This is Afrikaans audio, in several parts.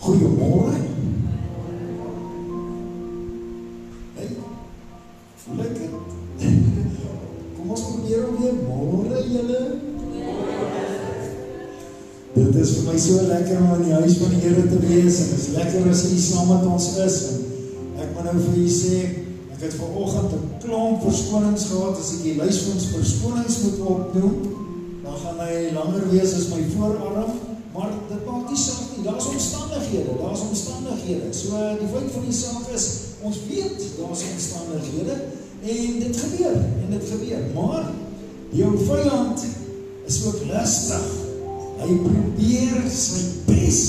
Goeiemorgen. Hey, lekker. Kom ons probeer om weer môre julle. Dit is vir my so lekker om in die huis van die Here te wees en is lekker as jy saam met ons is. En ek moet nou vir julle sê, ek het vanoggend 'n klomp verskonings gehad. As ek die lys van ons verskonings moet opnoem, dan gaan hy langer wees as my voorarm, maar dit maak nie saak nie. Daar's omstandighede. So die feit van die saak is, ons weet daar's omstandighede en dit gebeur. Maar jou vyand is ook lustig. Hy probeer sy bes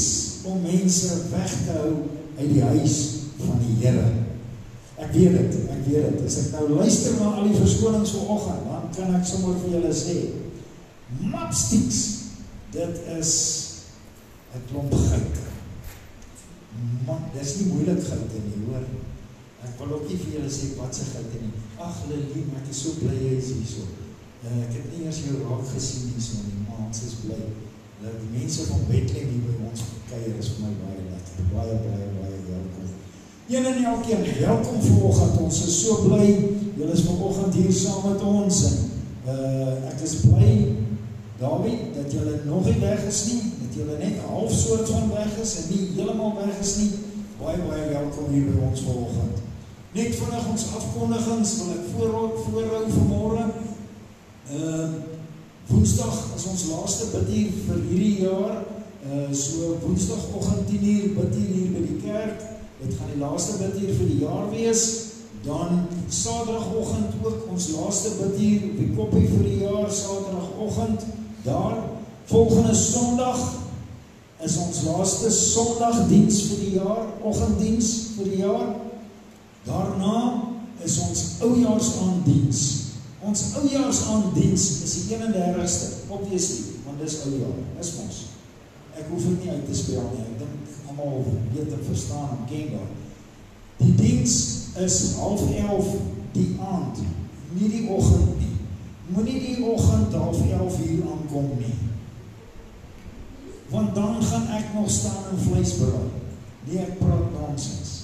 om mense weg te hou uit die huis van die Here. Ek weet dit. As ek nou luister na al die verskonings vanoggend, dan kan ek sommer vir julle sê, mapsticks, dit is 'n klomp geit. Man, dis nie moeilik geite nie, hoor. Ek wil ook nie vir julle sê wat se geite nie. Ag, Lily, ek is so bly jy is hier so. Ek het nie eers jou raak gesien hier so nie, maar ons is bly. Die mense van Bethlehem hier by ons kuier is vir my baie lekker. Baie welkom. Een en elkeen, welkom vanoggend. Ons is so bly, julle is vanoggend hier saam met ons. En ek is bly, David, dat julle nog nie weg is nie, dat julle net half soort van weg is en nie heeltemal weg is nie. Baie welkom hier by ons vanoggend. Net vinnig ons afkondigings wil ek voorhou vanmôre. Woensdag is ons laaste bidtier vir hierdie jaar. So woensdagoggend 10:00 bidtier hier by die kerk. Dit gaan die laaste bidtier vir die jaar wees. Dan saterdagoggend ook ons laaste bidtier op die koppie vir die jaar, saterdagoggend. Daar, volgende Sondag is ons laaste Sondagdiens vir die jaar, oggenddiens vir die jaar. Daarna is ons oujaarsaanddiens. Ons oujaarsaanddiens is die 31ste, obviously, want dis oujaar, is mos. Ek hoef dit nie uit te spel nie, ek dink almal weet en verstaan en ken daar. Die diens is 10:30 die aand, nie die oggend nie. Moenie die oggend 10:30 aankom nie. Want dan gaan ek nog staan en vleis braai. Nee, ek praat nonsens.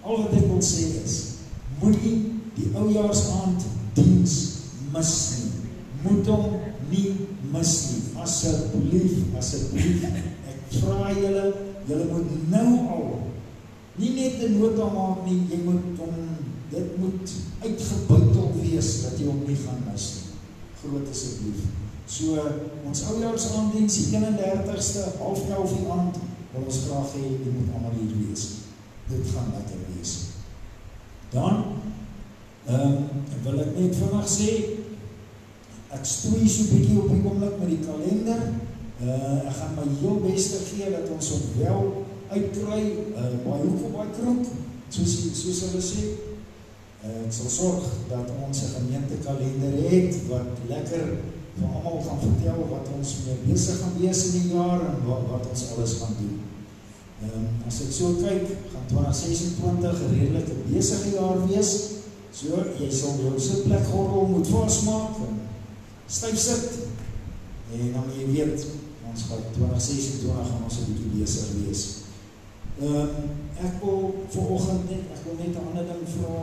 Al wat ek wil sê is, moenie die oujaarsaand diens mis nie. Moet hom nie mis nie. Asseblief. Ek vra julle moet nou al, nie net 'n nota maak nie, dit moet uitgebuitel wees, dat jy hom nie gaan mis nie. Groot asseblief. So, ons oujaarsaanddiens, die 31ste, 10:30 die aand, wil ons graag hê, jy moet allemaal hier wees. Dit gaan lekker wees. Dan, wil ek net vandag sê, ek stoei so bietjie op die oomblik met die kalender. Ek gaan my heel beste gee, dat ons ook wel uitkry, baie hoek op baie krok, soos hulle sê. Ek sal sorg dat ons 'n gemeentekalender het, wat lekker vir almal gaan vertel wat ons mee besig gaan wees in die jaar en wat ons alles gaan doen. As ek so kyk, gaan 2026 'n redelike besige jaar wees. So, jy sal jou sitplekgordel moet vasmaak en styf sit. En dan jy weet, ons gaan 2026 gaan ons 'n bietjie besig wees. Ek wil vanoggend net 'n ander ding vra,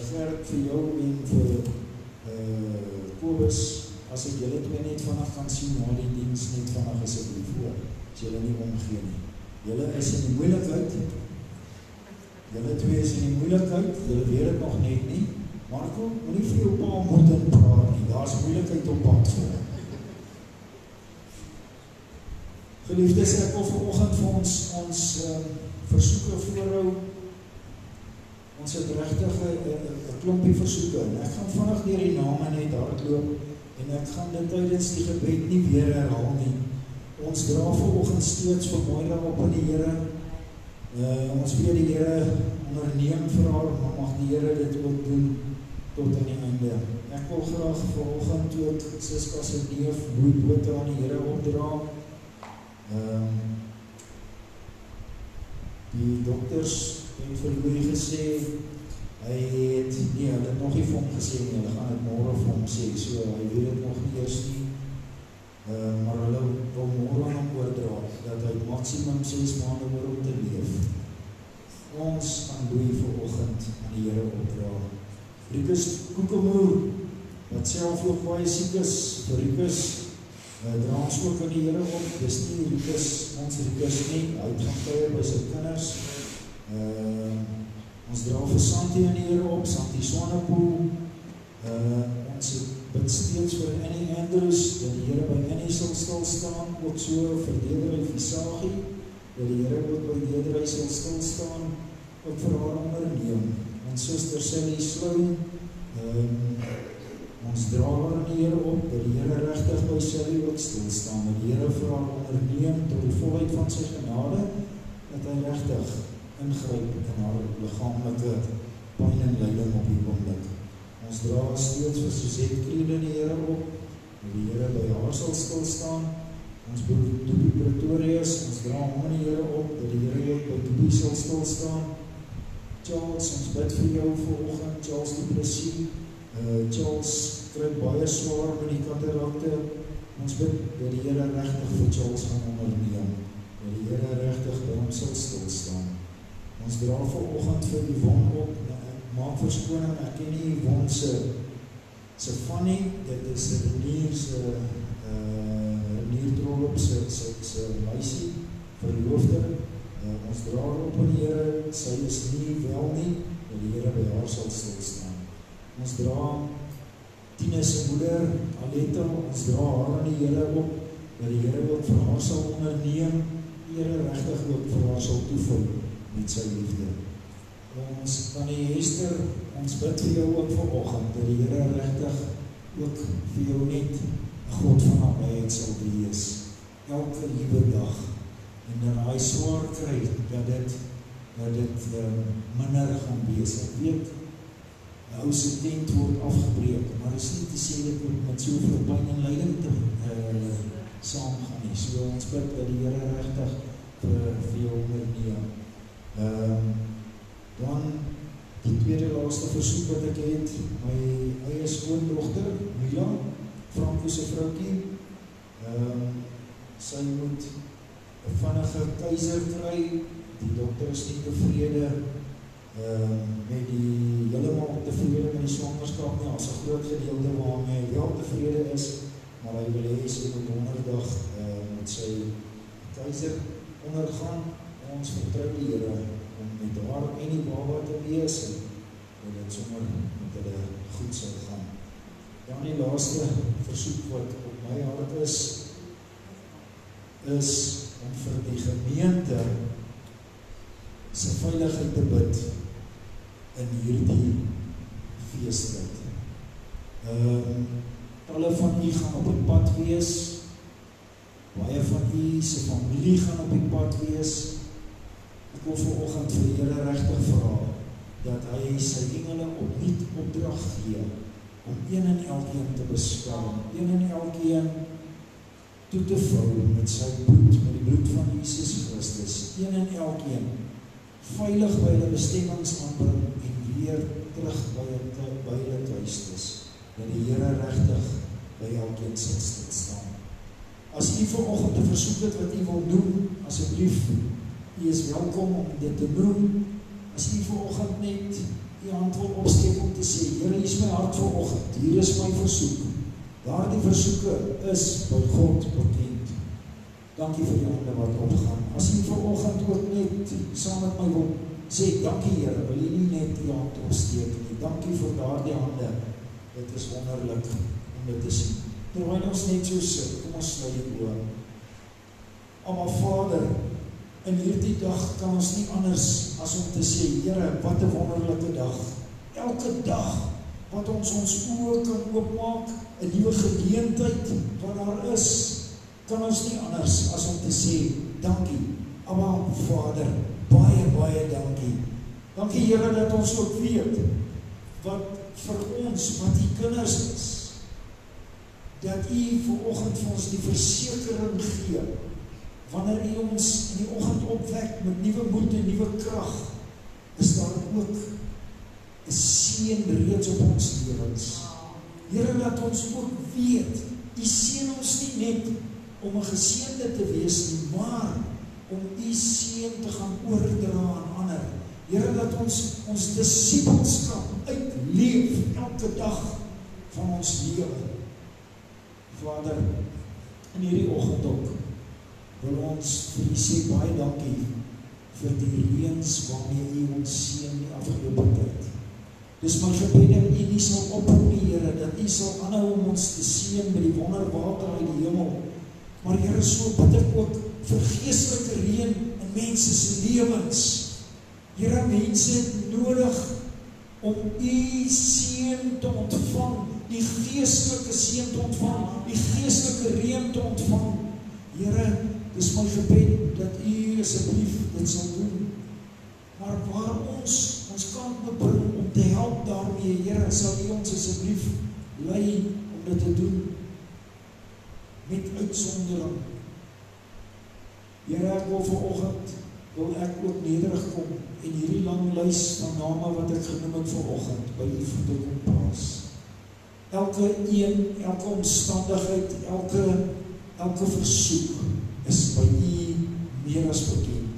Gert, vir jou en vir Kobus, as ek julle twee net vanaf kan sien, na die diens net vanaf asseblief voor, as julle nie omgee nie. Julle is in die moeilikheid, julle twee is in die moeilikheid, julle weet het nog net nie, Marco, moenie vir jou pa moet in praat nie, daar is moeilikheid op pad voor. Geliefdes, ek wil vanoggend vir ons versoeke voorhou. Ons het regtig 'n klompie versoeke, en ek gaan vinnig deur die name net hardloop, en ek gaan dit tydens die gebed nie weer herhaal nie. Ons dra vanoggend steeds vermoeide op in die Here. Ons weet die Here onderneem vir haar, maar mag die Here dit ook doen tot aan die einde. Ek wil graag vanoggend ook Siska se neef Louis Botha aan die Here opdra. Die dokters het vir Louis gesê, hy het nog nie vir hom gesê nie, hulle gaan het môre vir hom sê, so hy weet het nog nie eers nie, maar hulle wil môre aan hom oordra, dat hy maximum 6 maande oor om te leef. Ons gaan Louis vanoggend aan die Here opdra. Rikus Koekemoer, wat self ook baie siek is, vir Rikus, dra ons ook aan die Here op, dis nie Rikus, ons Rikus nie, hy het gaan kuier by sy kinders. Ons dra vir Santi aan die Here op, Santi Swanepoel, ons bid steeds vir Annie Andrews, dat die Here by Annie sal stilstaan, ook so vir Dedery Visagie, dat die Here ook by Dedery sal stilstaan, ook vir haar onderneem. Ons suster Sally Sloan, ons dra haar aan die Here op, dat die Here regtig by Sally ook stilstaan, dat die Here vir haar onderneem tot die volheid van sy genade, dat hy regtig ingryp in haar liggaamlike pyn en lyding op die oomblik. Ons dra steeds vir Suzette Kriel in die Here op, dat die Here by haar sal stilstaan. Ons broer Toepie Pretorius, ons dra hom in die Here op, dat die Here ook by Toepie sal stilstaan. Charles, ons bid vir jou vanoggend, Charles die Plessis. Charles kry baie swaar met die katarakte. Ons bid dat die Here regtig vir Charles gaan onderneem, dat die Here regtig by hom sal stilstaan. Ons dra vanoggend vir Yvonne op, maak verskoning, ek ken nie Yvonne se van nie, dit is Renier Trollop se meisie, verloofde. Ons dra haar op in die Here, sy is nie wel nie, dat die Here by haar sal stilstaan. Ons dra Tine se moeder, Aletta, ons dra haar aan die Here op, dat die Here ook vir haar sal onderneem, die Here regtig ook vir haar sal toevul met sy liefde. Ons kan die Hester, ons bid vir jou ook vanoggend, dat die Here regtig ook vir jou net 'n God van nabyheid sal wees, elke liewe dag, en dat hy swaar kry, dat dit minder gaan wees. Ek weet, 'n ou se tent word afgebreek, maar is nie te sê dit moet met soveel pyn en lyding saamgaan nie. So ons bid dat die Here regtig vir jou onderneem. Dan die tweede laaste versoek wat ek het, my eie skoondogter, Mila, Franco se vroukie, sy moet 'n vinnige keiser kry, die dokter is nie tevrede met die heeltemal tevrede met die swangerskap nie, as 'n groot gedeelte waarmee hy wel tevrede is, maar hy wil hê sy moet donderdag met sy keiser ondergaan. Ons vertrou die Here om met haar en die baba te wees, en dit sommer met hulle goed sal gaan. Dan die laaste versoek wat op my hart is om vir die gemeente se veiligheid te bid in hierdie feestyd. Talle van u gaan op die pad wees, baie van u se familie gaan op die pad wees. Ek wil vanoggend vir die Here regtig vra dat hy sy engele opnuut opdrag gee om een en elkeen te beskerm, een en elkeen toe te vul met sy bloed, met die bloed van Jesus Christus, een en elkeen veilig by hulle bestemmings aanbring en weer terug by hulle tuis is, dat die Here regtig by elkeen sal staan. As u vanoggend 'n versoek het wat u wil doen, asseblief, u is welkom om dit te doen. As u vanoggend net u hand wil opsteek om te sê, Here, hier is my hart vanoggend, hier is my versoek. Daardie versoeke is by God bekend. Dankie vir die hande wat opgaan. As u vanoggend ook net saam met my wil sê, dankie Here, wil u nie net die hand opsteek nie. Dankie vir daardie hande. Dit is wonderlik om dit te sien. Terwyl ons net so sit, kom ons sluit die oë. Aba Vader, In hierdie dag kan ons nie anders as om te sê, Here, wat 'n wonderlike dag. Elke dag wat ons oë kan oopmaak, 'n nuwe geleentheid wat daar is, kan ons nie anders as om te sê, dankie, Abba Vader, baie, baie dankie. Dankie Here dat ons ook weet, wat vir ons, wat die kinders is, dat U vanoggend vir ons die versekering gee, wanneer U ons in die oggend opwek met nuwe moed en nuwe krag, is daar ook 'n seën reeds op ons lewens. Here, laat ons ook weet, U seën ons nie net om 'n geseënde te wees nie, maar om U seën te gaan oordra aan ander. Here, laat ons disippelskap uitleef elke dag van ons lewe. Vader, in hierdie oggend ook, wil ons vir U sê baie dankie vir die reëns waarmee U ons seën die afgelope tyd. Dis my gebed dat U nie sal ophou nie, Here, dat U sal aanhou om ons te seën met die wonderwater uit die hemel. Maar Here, so bid ek ook vir geestelike reën in mense se lewens. Here, mense het nodig om U seën te ontvang, die geestelike seën te ontvang, die geestelike reën te ontvang. Here, dis my gebed dat U asseblief dit sal doen. Maar waar ons kant bebring om te help daarmee, Here, sal U ons asseblief lei om dit te doen met uitsondering. Here, ek wil vanoggend ook nederig kom en hierdie lang lys van name wat ek genoem het vanoggend by U voete kom plaas. Elke omstandigheid, elke versoek is by U meer as bekend.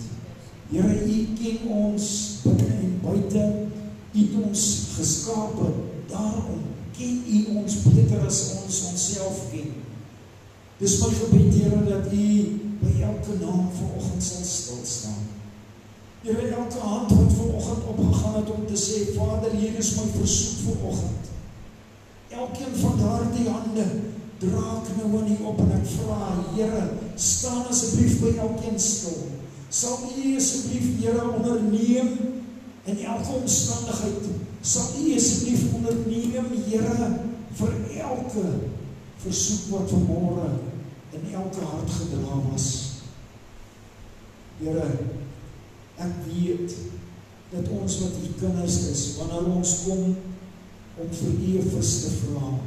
Here, U ken ons binne en buite, U het ons geskape, daarom ken U ons beter as ons onsself ken. Dis my gebed, Here, dat U by elke naam vanoggend sal stilstaan. Here, elke hand wat vanoggend opgegaan het om te sê, Vader, hier is my versoek vanoggend. Elkeen van daardie hande dra ek nou aan U op en ek vra, Here, staan asseblief by elkeen stil. Sal U asseblief, Here, onderneem in elke omstandigheid. Sal U asseblief onderneem, Here, vir elke versoek wat vanmôre in elke hart gedra was. Here, ek weet dat ons wat U kinders is, wanneer ons kom om vir U 'n vis te vra,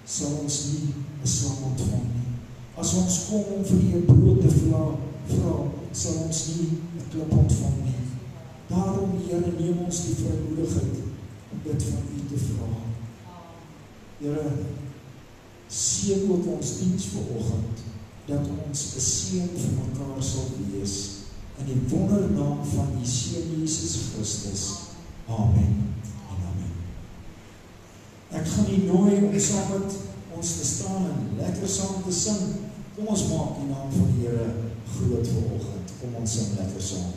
sal ons nie 'n slang ontvang nie. As ons kom om vir U 'n brood te vra, sal ons nie 'n klip ontvang nie. Daarom, Here, neem ons die vrymoedigheid om dit van U te vra. Here, seën ook ons diens vanoggend, dat ons 'n seën vir mekaar sal wees, in die wondernaam van die Seun Jesus Christus. Amen en amen. Ek gaan U nooi om saam met ons te staan en lekker saam te sing. Kom ons maak die naam van die Here groot vanoggend. Kom ons sing lekker saam.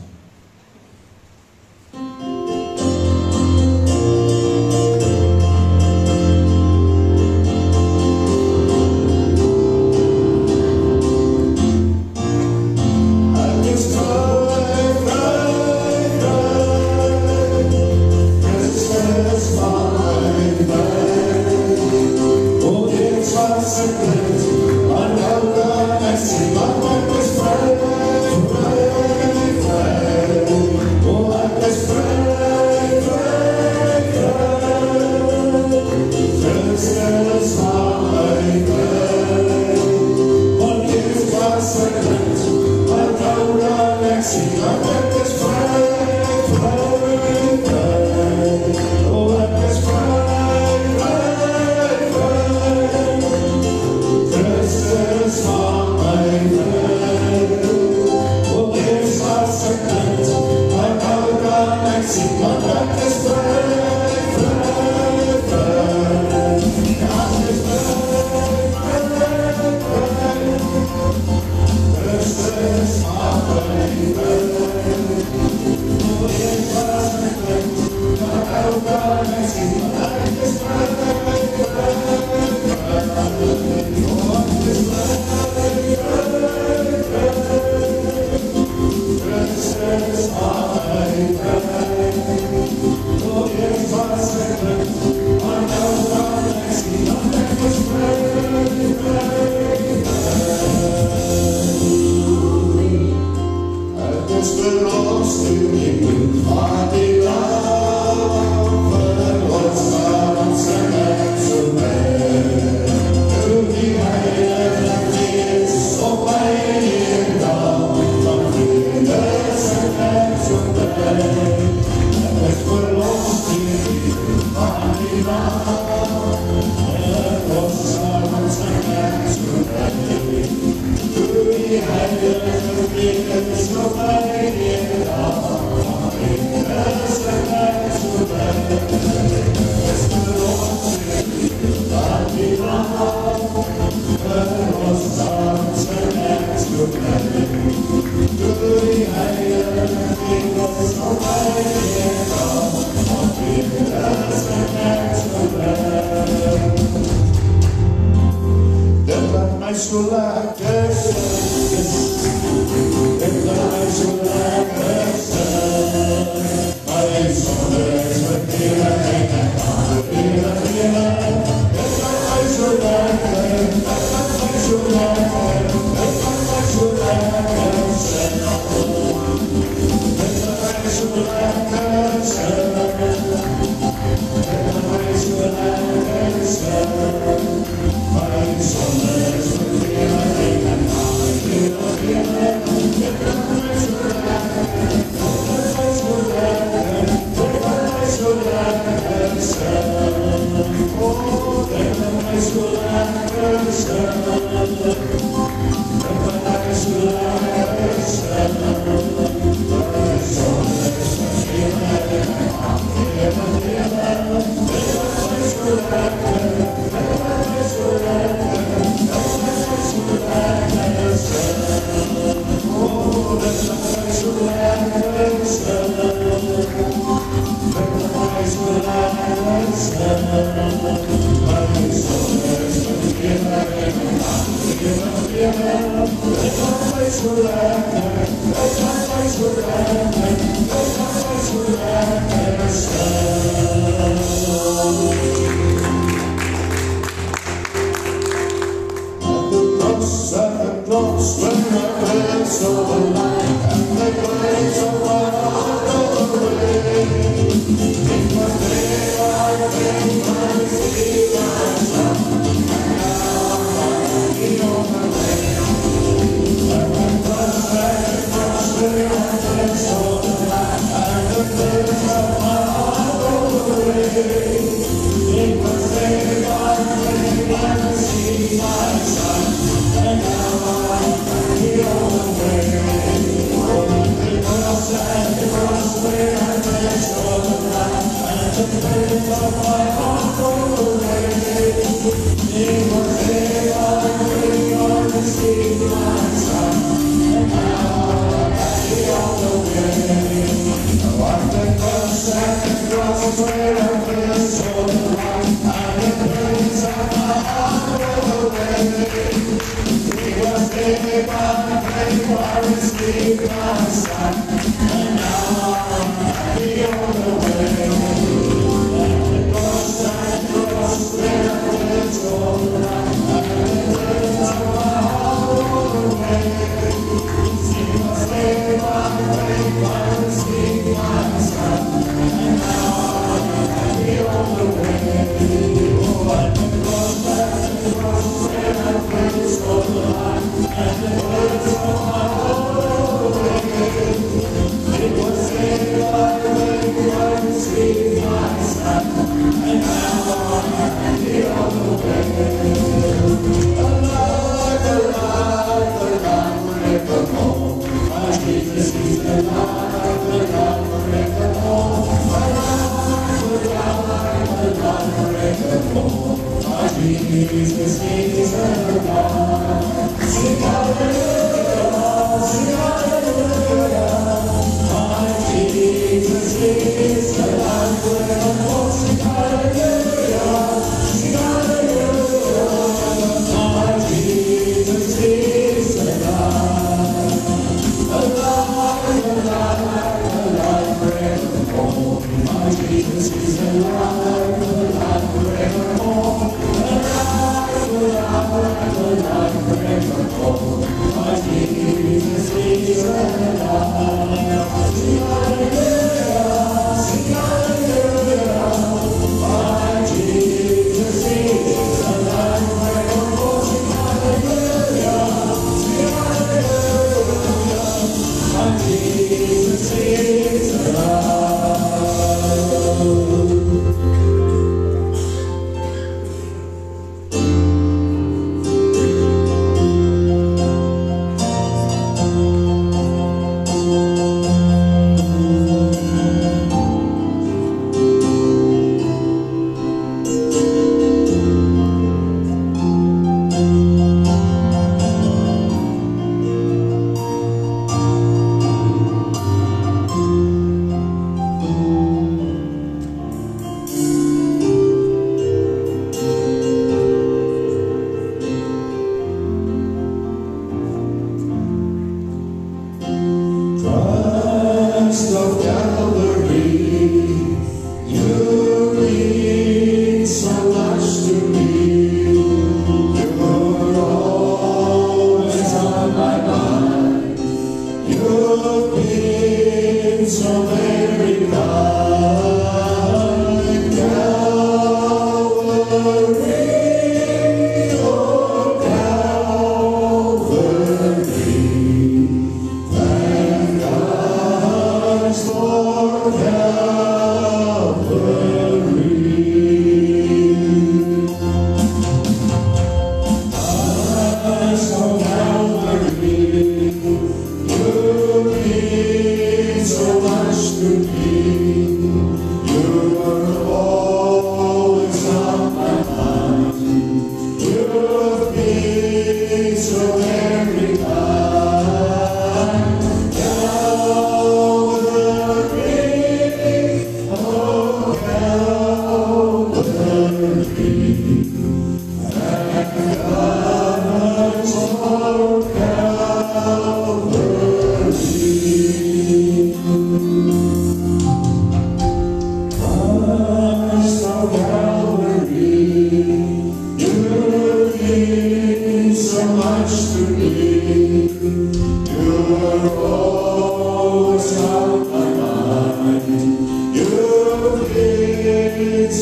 so lekker is. Het gaat so lekker zijn. Mijn zonde is verkeerd en ik kan het weer. Het gaat so lekker, het gaat so lekker, het gaat so lekker zijn. Het gaat so lekker zijn. Het gaat so lekker zijn. Mijn zonde is verkeerd en ik kan het weer. Het gaat so lekker, het gaat so lekker, het gaat so lekker zijn. Oh, het gaat so lekker zijn. Het gaat so lekker zijn. Mijn zonde is verkeerd en ik kan het weer. Het gaat so lekker, het gaat so lekker, het gaat so lekker zijn. Oh, het gaat so lekker zijn. Het gaat so lekker zijn. Mijn zonde is verkeerd en ik kan het weer. Het gaat so lekker, het gaat so lekker, het gaat so lekker zijn. The clocks when the birds so alive and the birds so far away. It was daylight when I see my son, and now I'm on my way. And the clocks when the birds so alive and the birds so far away. It was daylight when I see my son. And now I'm here on the way. Oh, the cross and the cross where I rest all the night, and the birds of my heart roll away. It was there I waiting on to see my son, and now I'm here on the way. Oh, the cross and the cross where I rest all the night, and the birds of my heart roll away. It was there I received my son, and now I'm happy on the way. And the cross where I went all the night, and the birds of my heart rolled away. It was there I received my son, and now I'm happy on the way. Oh, and the cross where I went all the night, and the birds of my heart rolled away.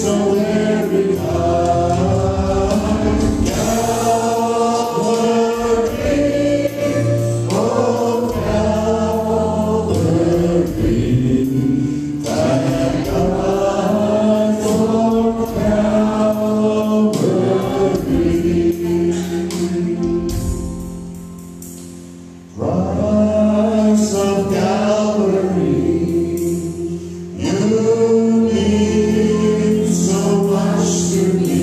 so very high. Calvary, oh Calvary, thank God for Calvary. Christ of Calvary, you mean so much to me.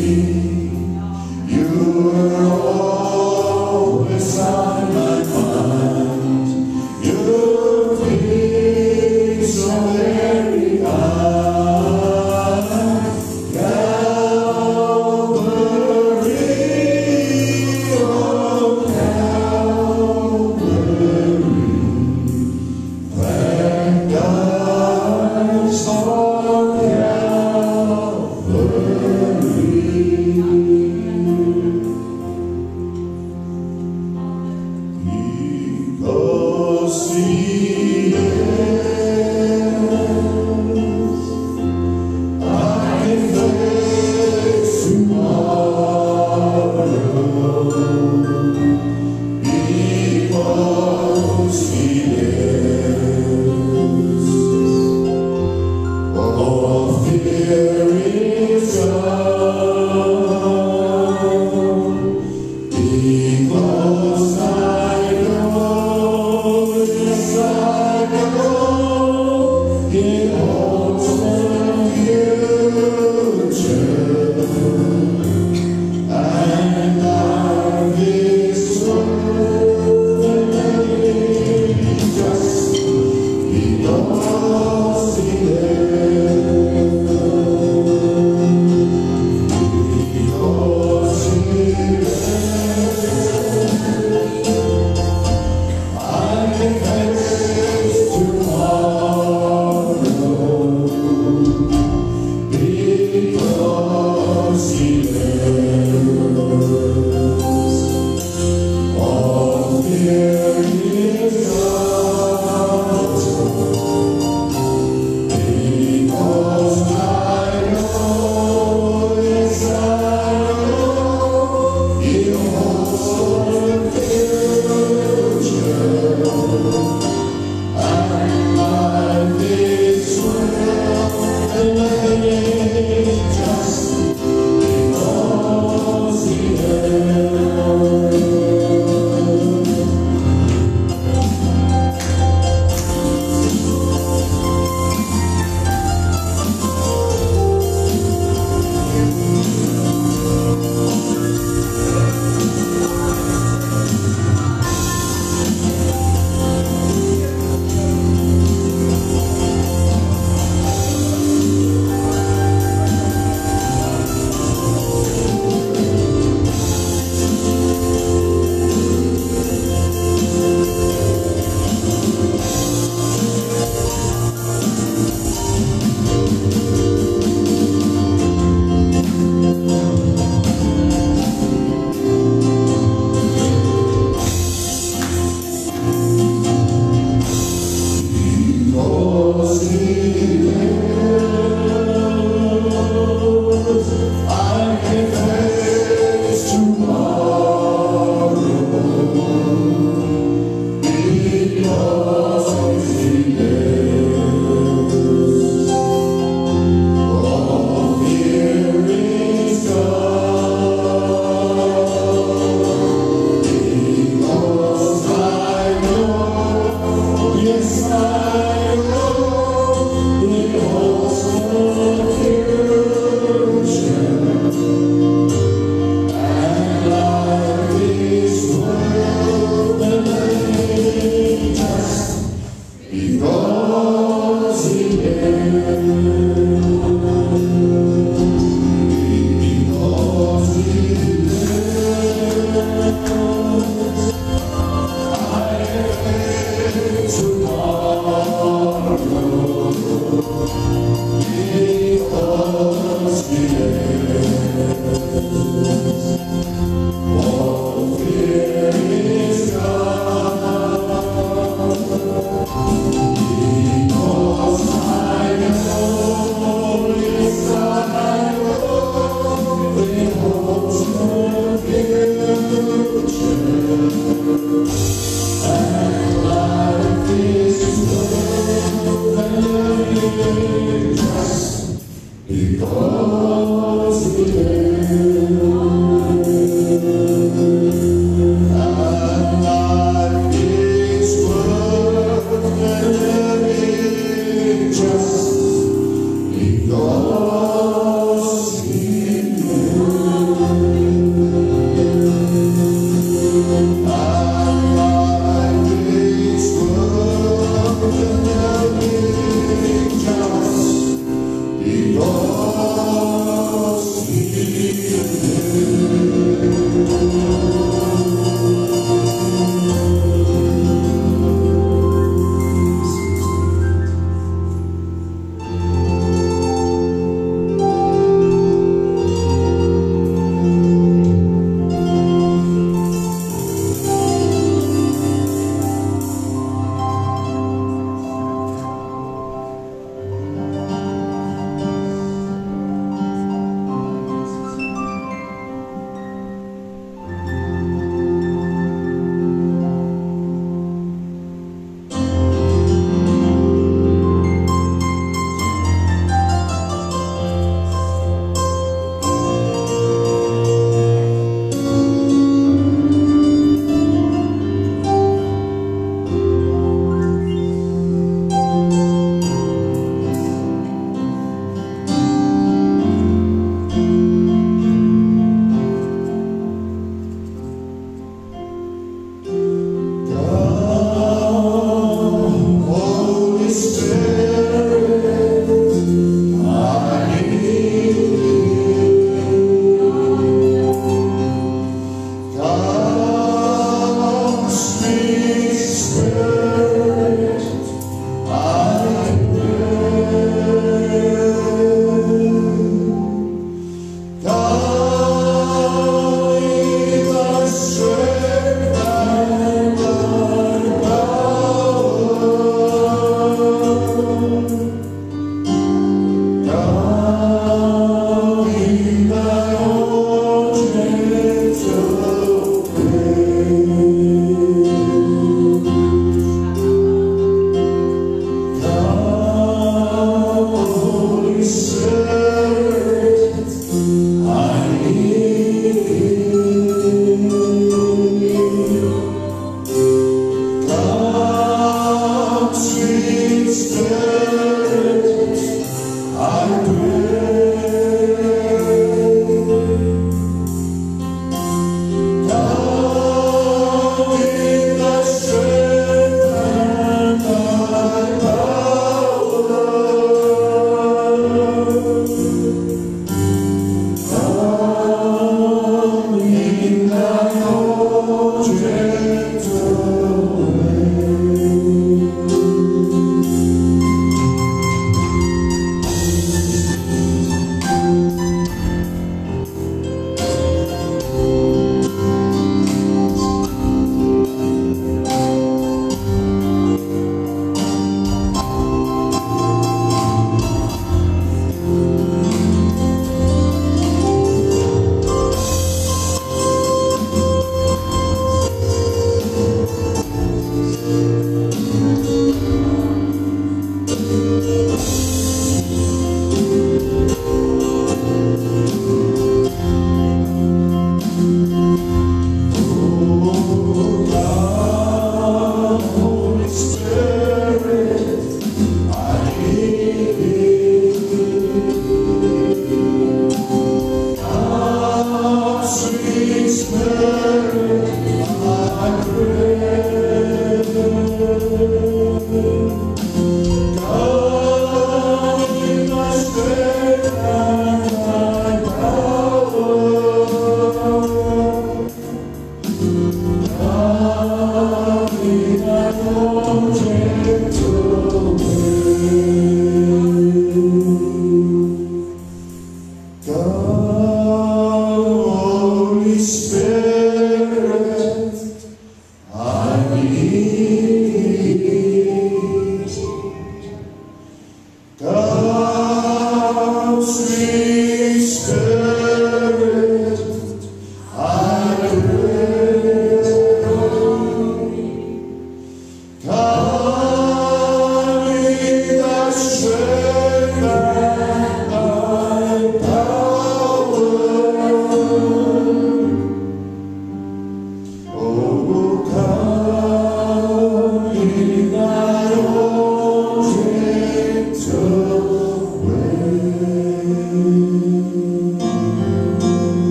Strength and thy power.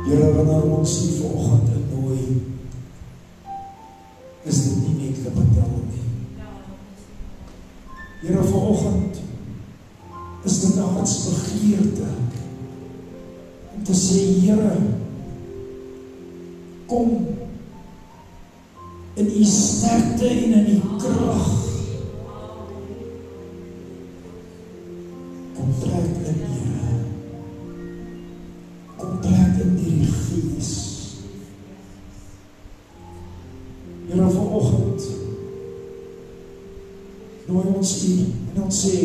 Here, wanneer ons hier vanoggend innooi, is dit nie net kapitaal nie. Here, vanoggend is dit 'n hartsbegeerte om te sê, Here, kom in U sterkte en in U krag. Kom trek in, Here. Kom trek in die Gees. Here, vanoggend nooi ons U en ons sê,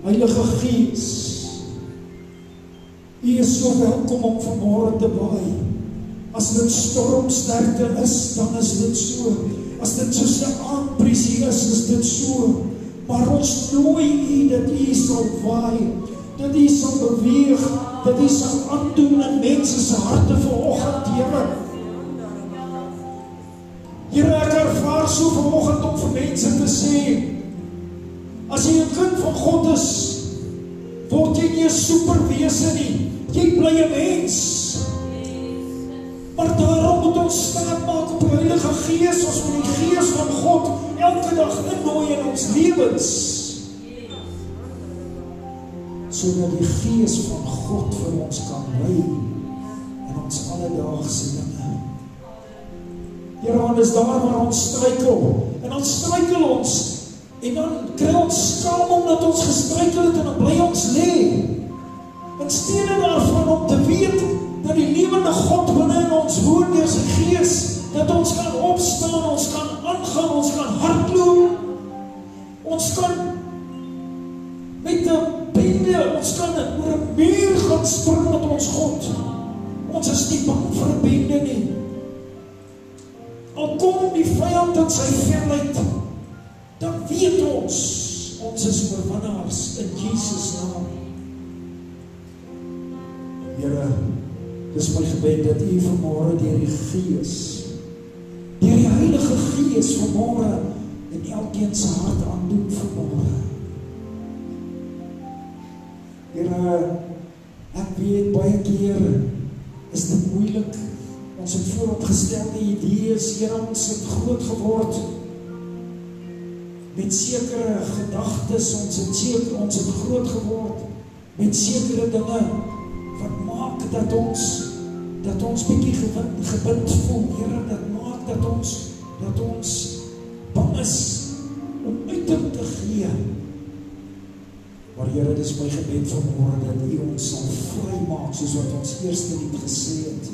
Heilige Gees, U is so welkom om vanmôre te waai. As dit stormsterkte is, dan is dit so. As dit soos 'n aandbriesie is dit so. Maar ons nooi U dat U sal waai, dat U sal beweeg, dat U sal aandoen in mense se harte vanoggend, Here. Here, ek ervaar so vanoggend om vir mense te sê, as jy 'n kind van God is, word jy nie 'n superwese nie. Jy bly 'n mens. Maar daarom moet ons staat maak op die Heilige Gees, ons moet die Gees van God elke dag innooi in ons lewens. Sodat die Gees van God vir ons kan lei in ons alledaagse dinge. Here, want is daar waar ons struikel, en dan struikel ons, en dan kry ons skaam omdat ons gestruikel het, en dan bly ons lê. In steede daarvan om te weet, dat die lewende God binne in ons woon deur sy Gees, dat ons kan opstaan, ons kan aangaan, ons kan hardloop, ons kan met 'n bende, ons kan oor 'n muur gaan spring met ons God. Ons is nie bang vir 'n bende nie. Al kom die vyand in sy felheid, dan weet ons is oorwinnaars in Jesus naam. Here, dis my gebed dat U vanmôre deur die Gees, deur die Heilige Gees vanmôre in elkeen se hart aandoen vanmôre. Here, ek weet baie keer is dit moeilik. Ons het vooropgestelde idees, Here, ons het groot geword met sekere gedagtes, ons het groot geword met sekere dinge wat maak dat ons bietjie gebind voel. Here, dat maak dat ons bang is om uiting te gee. Maar Here, dis my gebed vanmôre dat U ons sal vrymaak, soos wat ons eerste lied gesê het.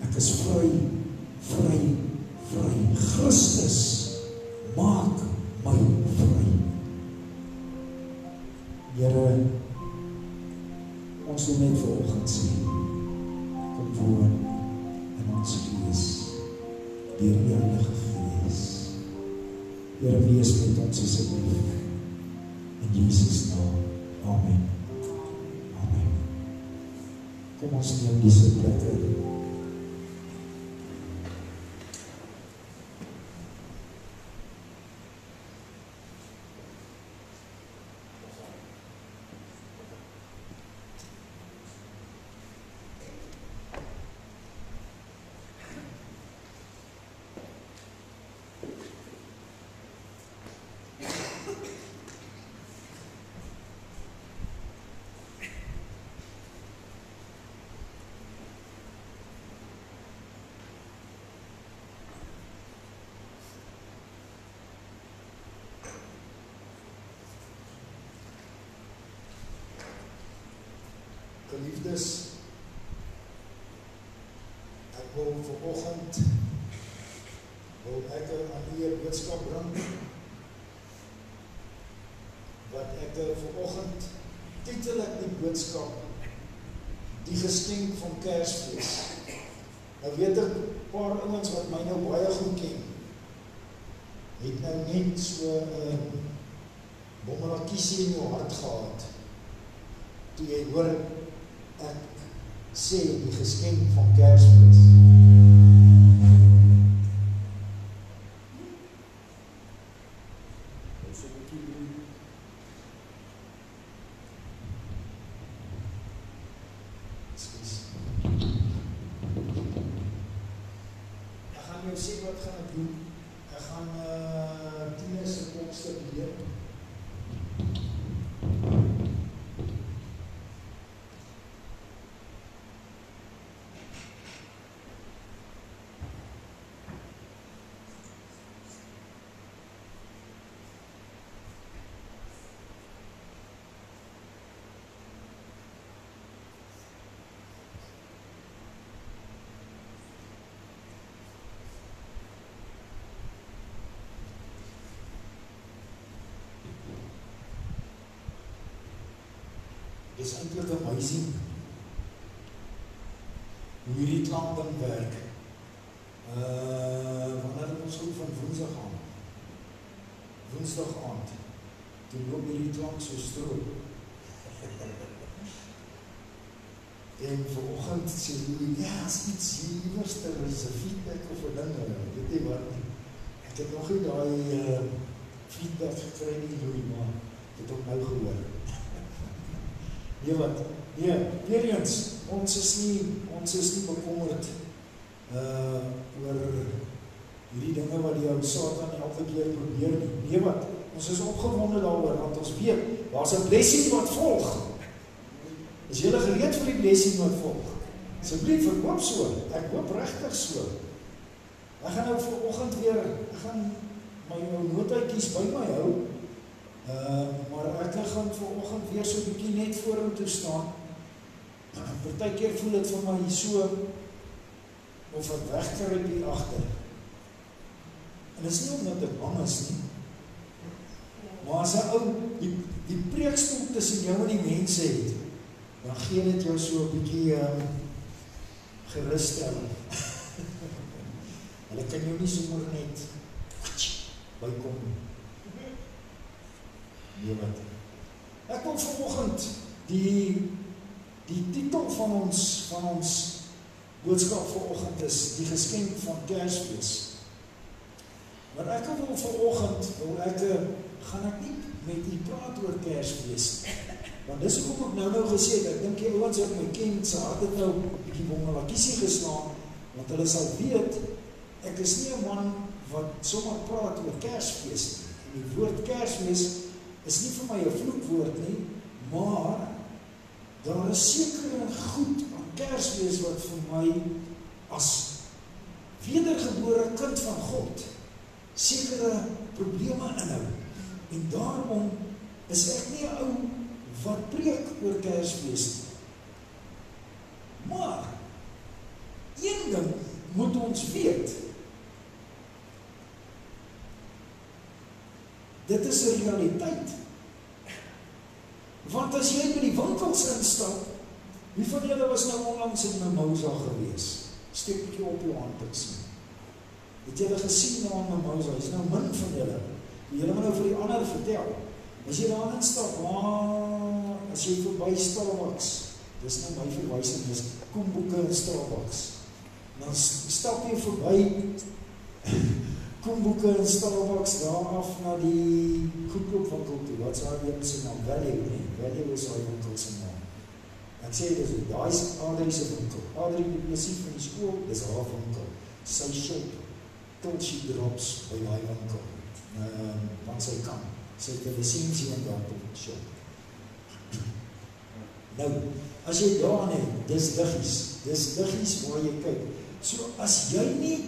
Ek is vry. Christus maak my vry. Here, ons wil net vanoggend sê, kom woon in ons gees, deur die Heilige Gees. Here, wees met ons asseblief. In Jesus naam. Amen. Amen. Kom ons neem die sitplekke. Geliefdes, ek wil vanoggend aan u 'n boodskap bring wat ek vanoggend titel ek die boodskap die geskenk van Kersfees. Nou weet ek, 'n paar ouens wat my nou baie goed ken, het nou net so 'n bommelakiesie in jou hart gehad toe jy hoor ek sê die geskenk van Kersfees. nou sê wat gaan ek doen? Ek gaan Tina se kopstuk leer. Dit is eintlik amazing hoe hierdie klankding werk. Wanneer het ons goed van Woensdag aand, toe loop hierdie klank so stroop. En vanoggend sê jy, ja, as iets hierste is 'n feedback of 'n ding, weet jy wat nie. Ek het nog nie daai feedback gekry nie, Louis, maar ek het ook nou gehoor. Nee wat, nee, weer eens, ons is nie bekommerd oor hierdie dinge wat die ou Satan elke keer probeer nie. Nee wat, ons is opgewonde daaroor, want ons weet, daar is 'n blessing wat volg. Is julle gereed vir die blessing wat volg? Asseblief, ek hoop so, ek hoop regtig so. Ek gaan nou vanoggend weer, ek gaan my notaatjies by my hou, maar ek gaan vanoggend weer so 'n bietjie net vorentoe staan. Partykeer voel dit vir my so of ek wegkruip hier agter. En dit is nie omdat ek bang is nie. Maar as 'n ou die preekstoel tussen jou en die mense het, dan gee dit jou so 'n bietjie gerusstelling. Hulle kan jou nie sommer net bykom nie. Nee wat. Ek wil vanoggend die titel van ons boodskap vanoggend is die geskenk van Kersfees. Maar ek wil vanoggend, gaan ek nie met u praat oor Kersfees. Want dis hoekom ek nou gesê het, ek dink die ouens wat my ken, se hart het nou 'n bietjie wonderlikkie geslaan, want hulle sal weet, ek is nie 'n man wat sommer praat oor Kersfees. En die woord Kersfees is nie vir my 'n vloekwoord nie, maar daar is sekere goed aan Kersfees wat vir my as wedergebore kind van God sekere probleme inhou. En daarom is ek nie 'n ou wat preek oor Kersfees nie. Maar een ding moet ons weet. Dit is 'n realiteit. Want as jy by die winkels instap, wie van julle was nou onlangs in Mimosa gewees? Steek 'n bietjie op jou hand te sien. Het julle gesien na Mimosa? Is nou min van julle. Julle moet nou vir die ander vertel. As jy daar instap, as jy verby Starbucks, dis nou my verwysing, dis Koemboeke en Starbucks. Dan stap jy verby Koemboeke en Starbucks daar af na die goedkoopwinkel toe. Wat is haar een se naam? Value, nee. Value is haar winkel se naam. Ek sê, daai is Adrie se winkel. Adrie die plesief van die skool, dis haar winkel. Sy shop, tot sy drops by die winkel. Want sy kan. Sy het 'n lisensie in daardie shop. Nou, as jy daar net, dis liggies waar jy kyk. So as jy nie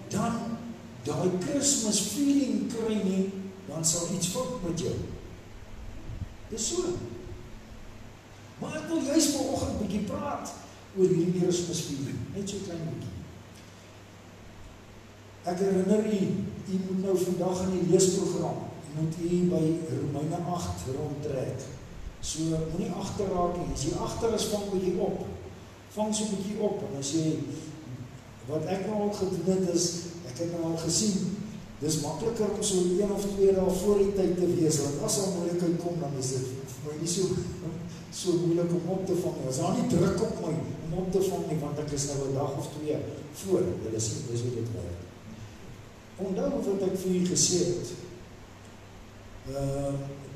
dan daai Kersfees feeling kry nie, dan sal iets fout met jou. Dis so. Maar ek wil juist vanoggend 'n bietjie praat oor hierdie Kersfees feeling, net so klein bietjie. Ek herinner u moet nou vandag in die leesprogram, moet u by Romeine 8 rondtrek. So, moenie agterraak nie. As jy agter is, vang bietjie op. Vang so bietjie op, en as jy, wat ek nou al gedoen het is, ek het nou al gesien, dis makliker om so 1 of 2 dae voor die tyd te wees, want as al moeilikheid kom, dan is dit vir my nie so moeilik om op te vang. As daar nie druk op my om op te vang nie, want ek is nou 'n dag of 2 voor. Julle sien, dis hoe dit werk. Onthou wat ek vir u gesê het,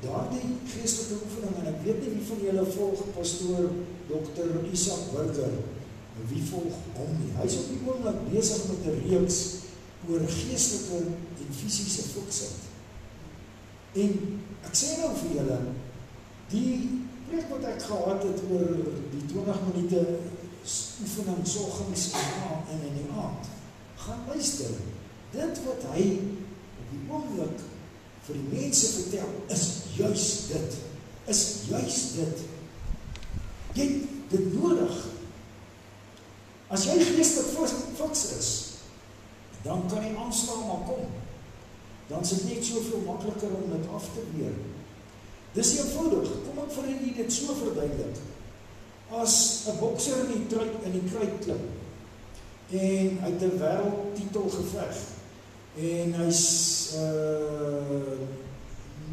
daardie geestelike oefening, en ek weet nie wie van julle volg pastoor Dr. Isak Burger, wie volg hom nie. Hy is op die oomblik besig met 'n reeks oor geestelike en fisiese fiksheid. En ek sê nou vir julle, die preek wat ek gehad het oor die 20 minute oefening soggens en in die aand, gaan luister, dit wat hy op die oomblik vir die mense vertel, is juist dit. Jy het dit nodig. As jy geestelik fiks is, dan kan die aanslag maar kom. Dan is dit net soveel makliker om dit af te weer. Dis eenvoudig, kom ek vir julle dit so verduidelik. As 'n bokser in die kruit klim, en hy het 'n wêreldtitel geveg, en hy's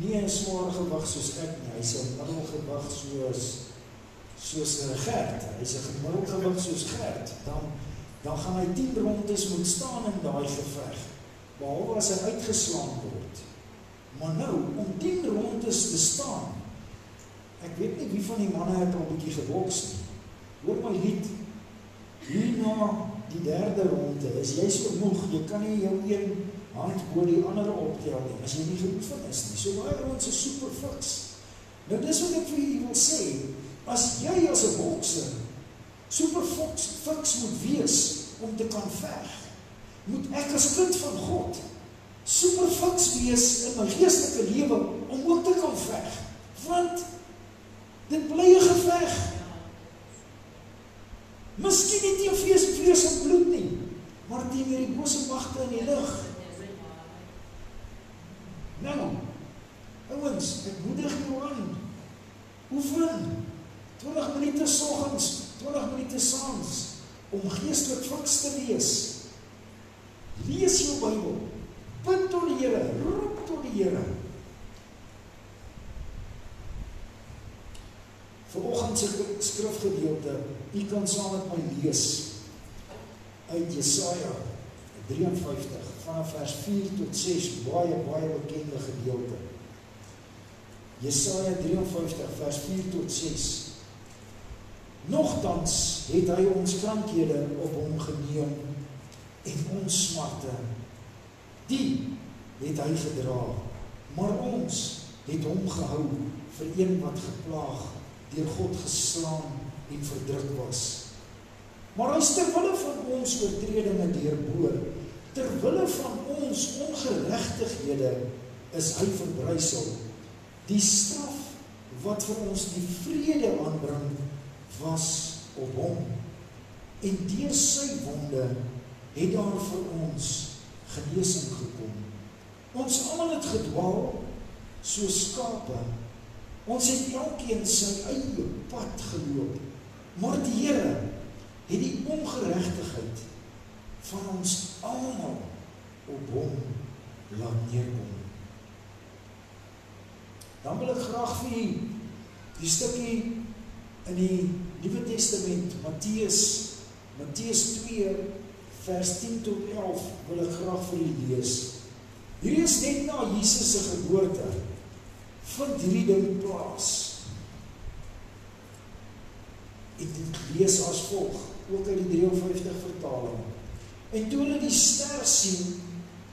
nie 'n swaar gewig soos ek nie, hy's 'n middelgewig soos Gert, hy's 'n gemiddelgewig soos Gert, dan gaan hy 10 rondes moet staan in daai geveg, behalwe as hy uitgeslaan word. Maar nou, om 10 rondes te staan, ek weet nie wie van die manne het al 'n bietjie geboks nie. Hoor my lied, hierna die 3de ronde, is jy so moeg, jy kan nie jou een hand bo die andere optel nie, as jy nie geoefen is nie. So baie ouens is super fiks. Nou dis wat ek vir julle wil sê, as jy as 'n bokser super fiks moet wees om te kan veg, moet ek as kind van God super fiks wees in my geestelike lewe om ook te kan veg. Want dit bly 'n geveg. Miskien nie teen vlees en bloed nie, maar teen die bose magte in die lug. Nou, ouens, ek moedig jou aan. Oefen 20 minute soggens, 20 minute saans om geestelik fiks te wees. Lees jou Bybel. Bid tot die Here, roep tot die Here. Vanoggend se skrifgedeelte, u kan saam met my lees uit Jesaja 53 vanaf vers 4 tot 6, baie bekende gedeelte. Jesaja 53 vers 4 tot 6. Nogtans het hy ons krankhede op hom geneem en ons smarte, die het hy gedra, maar ons het hom gehou vir een wat geplaag, deur God geslaan en verdruk was. Maar hy is terwille van ons oortredinge deurboor, terwille van ons ongeregtighede is hy verbrysel. Die straf wat vir ons die vrede aanbring, was op hom. En deur sy wonde het daar vir ons genesing gekom. Ons almal het gedwaal soos skape. Ons het elkeen sy eie pad geloop. Maar die Here het die ongeregtigheid van ons almal op hom laat neerkom. Dan wil ek graag vir u die stukkie in die Nuwe Testament, Matteus 2 vers 10 tot 11 wil ek graag vir u lees. Hierdie is net na Jesus se geboorte, vind hierdie ding plaas. En dit lees as volg, ook uit die 53 vertaling. En toe hulle die ster sien,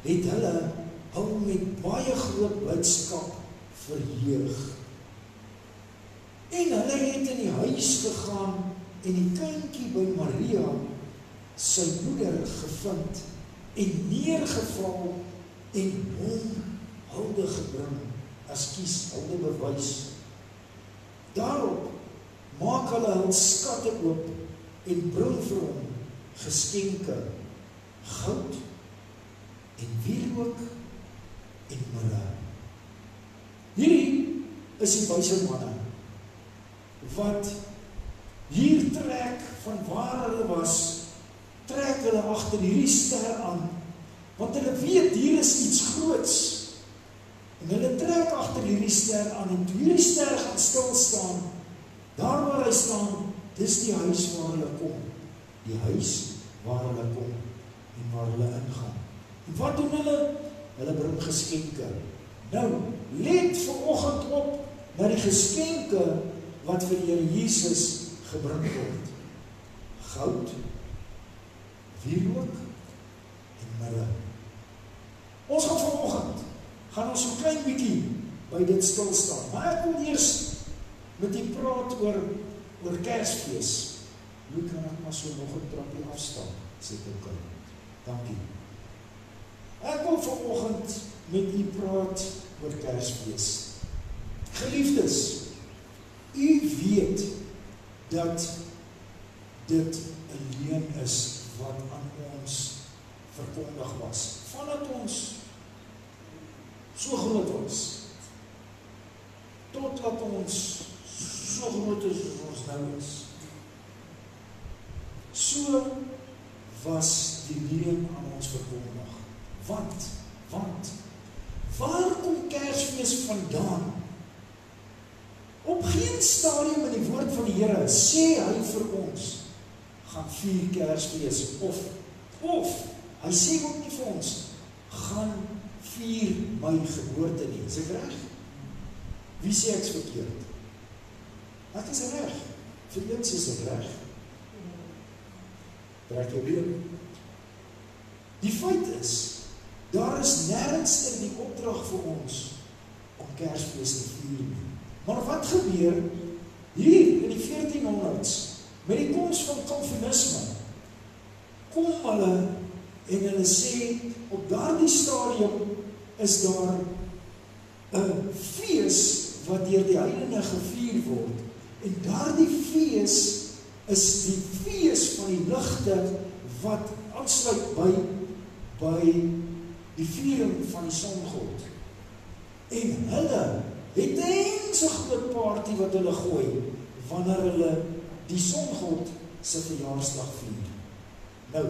het hulle hom met baie groot blydskap verheug. En hulle het in die huis gegaan en die kindjie by Maria, sy moeder, gevind en neergeval en hom hulde gebring, hulde bewys. Daarop maak hulle hul skatte oop en bring vir hom geskenke, goud en wierook en mirre. Hierdie is die wyse manne wat hier trek van waar hulle was, trek hulle agter hierdie ster aan, want hulle weet hier is iets groots. En hulle trek agter hierdie ster aan, en toe hierdie ster gaan stil staan, daar waar hy staan, dis die huis waar hulle kom. Die huis waar hulle kom en waar hulle ingaan. En wat doen hulle? Hulle bring geskenke. Nou, let vanoggend op na die geskenke wat vir Here Jesus gebring word. Goud, wierook en mirre. Ons gaan vanoggend, gaan ons so klein bietjie by dit stil staan. Maar ek wil eers met u praat oor Kersfees. Hoe kan ek maar so nog 'n trappie afstaan? Sê ek ook. Dankie. Ek wil vanoggend met u praat oor Kersfees. Geliefdes, u weet dat dit 'n leuen is wat aan ons verkondig was. Vandat ons so groot was, totdat ons so groot is as ons nou is. So was die leuen aan ons verkondig. Want, waar kom Kersfees vandaan? Op geen stadium in die woord van die Here sê hy vir ons, gaan vier Kersfees, of, hy sê ook nie vir ons, gaan vier my geboorte nie. Is ek reg? Wie sê ek's verkeerd? Ek is reg. Vir eens is ek reg. Trek jou been. Die feit is, daar is nergens in die opdrag vir ons om Kersfees te vier nie. Maar wat gebeur hier in die 1400s met die koms van Calvinisme? Kom hulle en hulle sê, op daardie stadium is daar 'n fees wat deur die heidene gevier word. En daardie fees is die fees van die ligte wat aansluit by die viering van die songod. En hulle het 'n eense groot party wat hulle gooi wanneer hulle die songod se verjaarsdag vier. Nou,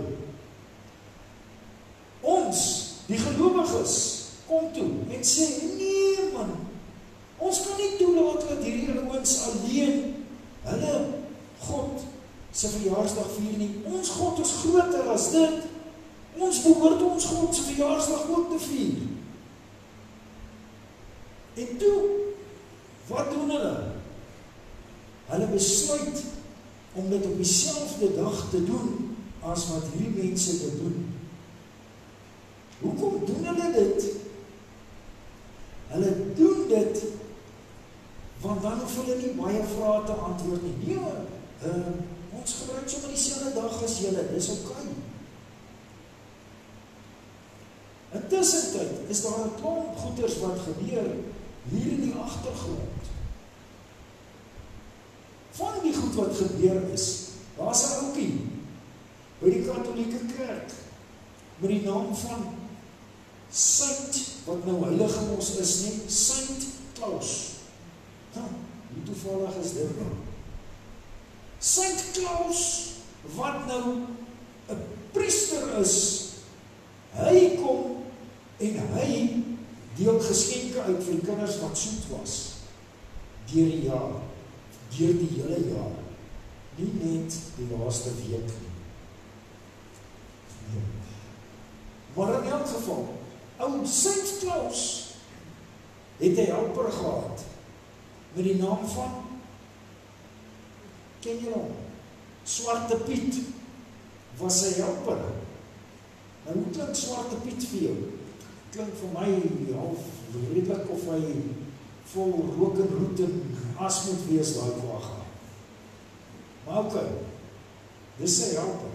ons, die gelowiges, kom toe en sê, nee man, ons kan nie toelaat dat hierdie ouens alleen hulle God se verjaarsdag vier nie. Ons God is groter as dit. Ons behoort ons God se verjaarsdag ook te vier. En toe, wat doen hulle? Hulle besluit om dit op dieselfde dag te doen as wat hierdie mense dit doen. Hoekom doen hulle dit? Hulle doen dit want dan hoef hulle nie baie vrae te antwoord nie. Nee, ons gebruik sommer dieselfde dag as julle, dis oké. Intussen is daar 'n klomp goeders wat gebeur hier in die agtergrond. Van die goed wat gebeur is, daar's 'n ouetjie by die Katolieke Kerk met die naam van Saint, wat nou heilige mos is nie, Saint Klaus. Hoe toevallig is dit nou? Saint Klaus, wat nou 'n priester is, hy kom en hy deel geskenke uit vir die kinders wat soet was, deur die jaar, deur die hele jaar, nie net die laaste week nie. Nee. Maar in elk geval, ou Saint Klaus het 'n helper gehad met die naam van, ken jy hom? Swarte Piet was sy helper. Nou hoe klink Swarte Piet vir jou? Klink vir my half redelik of hy vol rook en roet en as moet wees daai kwagga. Maar oké, dis sy helper.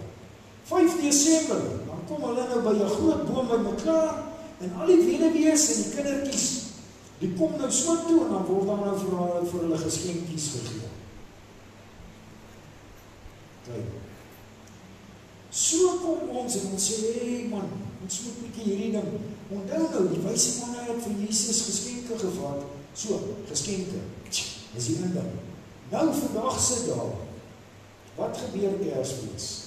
5 Desember, dan kom hulle nou by 'n groot boom by mekaar en al die weduwees en die kindertjies, die kom nou so toe en dan word daar nou vir hulle geskenkies gegee. Kijk, so kom ons en ons sê, hey man, ons moet bietjie hierdie ding, onthou nou, die wyse manne het vir Jesus geskenke gevat, so, geskenke, is die ding. Nou vandag se dag, wat gebeur Kersfees?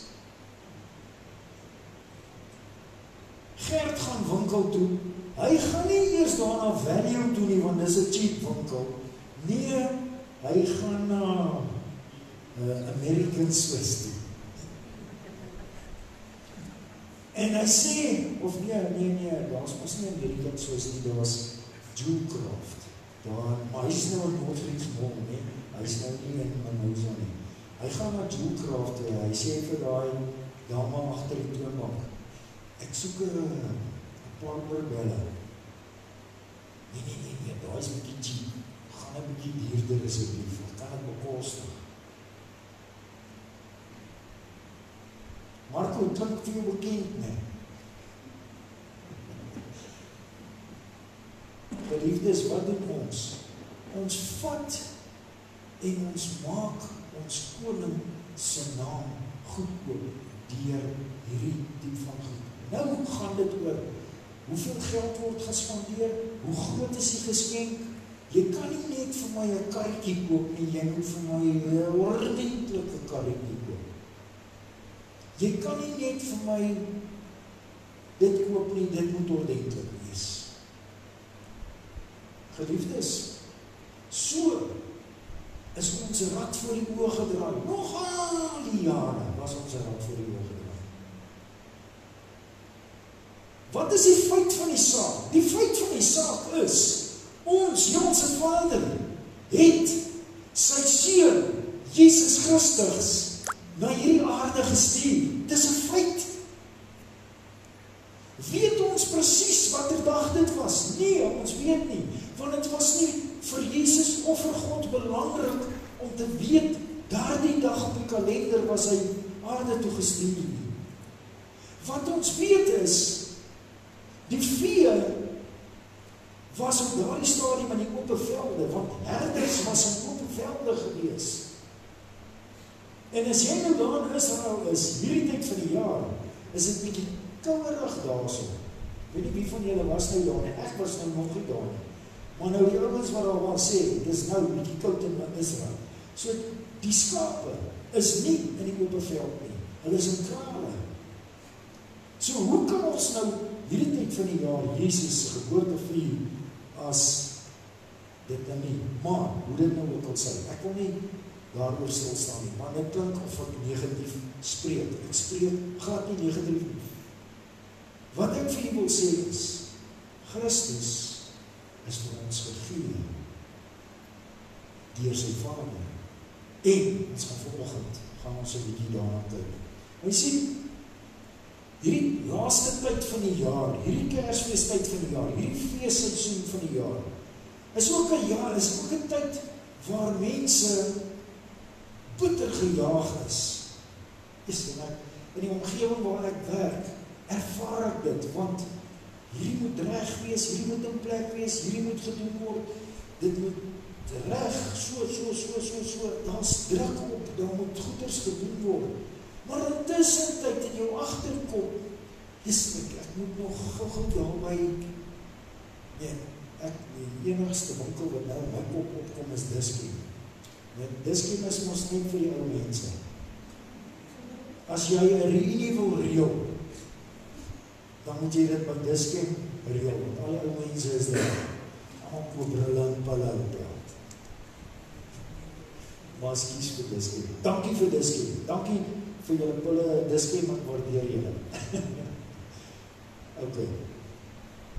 Gert gaan winkel toe, hy gaan nie eers daar na Value toe nie, want dis 'n cheap winkel. Nee, hy gaan na American Swiss toe. En hy sê, of nee, daar's ons nie American Swiss nie, daar's Jewcraft. Maar hy is nou in Noordfrieds Mall, nee, hy is nou nie in Mimosa nie. Hy gaan na Jewcraft toe, hy sê vir daai dame agter die toonbank, ek soek 'n paar oorbelle. Nee, daar is 'n bietjie cheap. Gaan 'n bietjie duurder asseblief, wat kan ek bekostig? Marco, klink vir jou bekend, nee? Geliefdes, wat doen ons? Ons vat en ons maak ons koning se naam goedkoop deur hierdie diep van goed. Nou gaan dit oor hoeveel geld word gespandeer, hoe groot is die geskenk. Jy kan nie net vir my 'n karretjie koop nie, jy moet vir my 'n ordentlike karretjie koop. Jy kan nie net vir my dit koop nie, dit moet ordentlik wees. Geliefdes, so is ons rad voor die oë gedraai. Nog al die jare was ons rad voor die oë gedraai. Wat is die feit van die saak? Die feit van die saak is, ons Hemelse Vader het sy seun Jesus Christus na hierdie aarde gestuur. Dis 'n feit. Weet ons presies watter dag dit was? Nee, ons weet nie, want dit was nie vir Jesus of vir God belangrik om te weet, daardie dag op die kalender was hy aarde toe gestuur nie. Wat ons weet is, die vee was op daardie stadium in die open velde, want herders was in open velde gewees. En as jy nou daar in Israel is, hierdie tyd van die jaar, is dit bietjie kouerig daarso. Weet nie wie van julle was nou daar nie, ek was nou nog nie daar nie. Maar nou die ouens wat daar was sê, dis nou bietjie koud in Israel. So die skape is nie in die open veld nie, hulle is in krale. So hoe kan ons nou hierdie tyd van die jaar Jesus geboorte vier as dit nou nie? Maar hoe dit nou ook al sê, ek wil nie daaroor stil staan nie, maar dit klink of ek negatief spreek. Ek spreek glad nie negatief nie. Wat ek vir julle wil sê is, Christus is vir ons gegee deur sy Vader. En ons gaan vanoggend gaan ons 'n bietjie daarna kyk. Jy sien, hierdie laaste tyd van die jaar, hierdie Kersfeestyd van die jaar, hierdie feesseisoen van die jaar, is ook 'n jaar, is ook 'n tyd waar mense bitter gejaag is. In die omgewing waar ek werk, ervaar ek dit, want hierdie moet reg wees, hierdie moet in plek wees, hierdie moet gedoen word, dit moet reg, so, daar's druk op, daar moet goeders gedoen word. Maar intussen tyd in jou agterkom, ek moet nog gou daarby, nee, die enigste winkel wat nou my kop opkom is Dis-Chem. Dis-Chem is mos net vir die ou mense. As jy 'n reunie wil reël, dan moet jy dit by Dis-Chem reël, want alle ou mense is daar. Almal koop brille en pille op peld. Maar skies vir Dis-Chem. Dankie vir Dis-Chem. Dankie vir julle pille Dis-Chem, ek waardeer julle. Okay.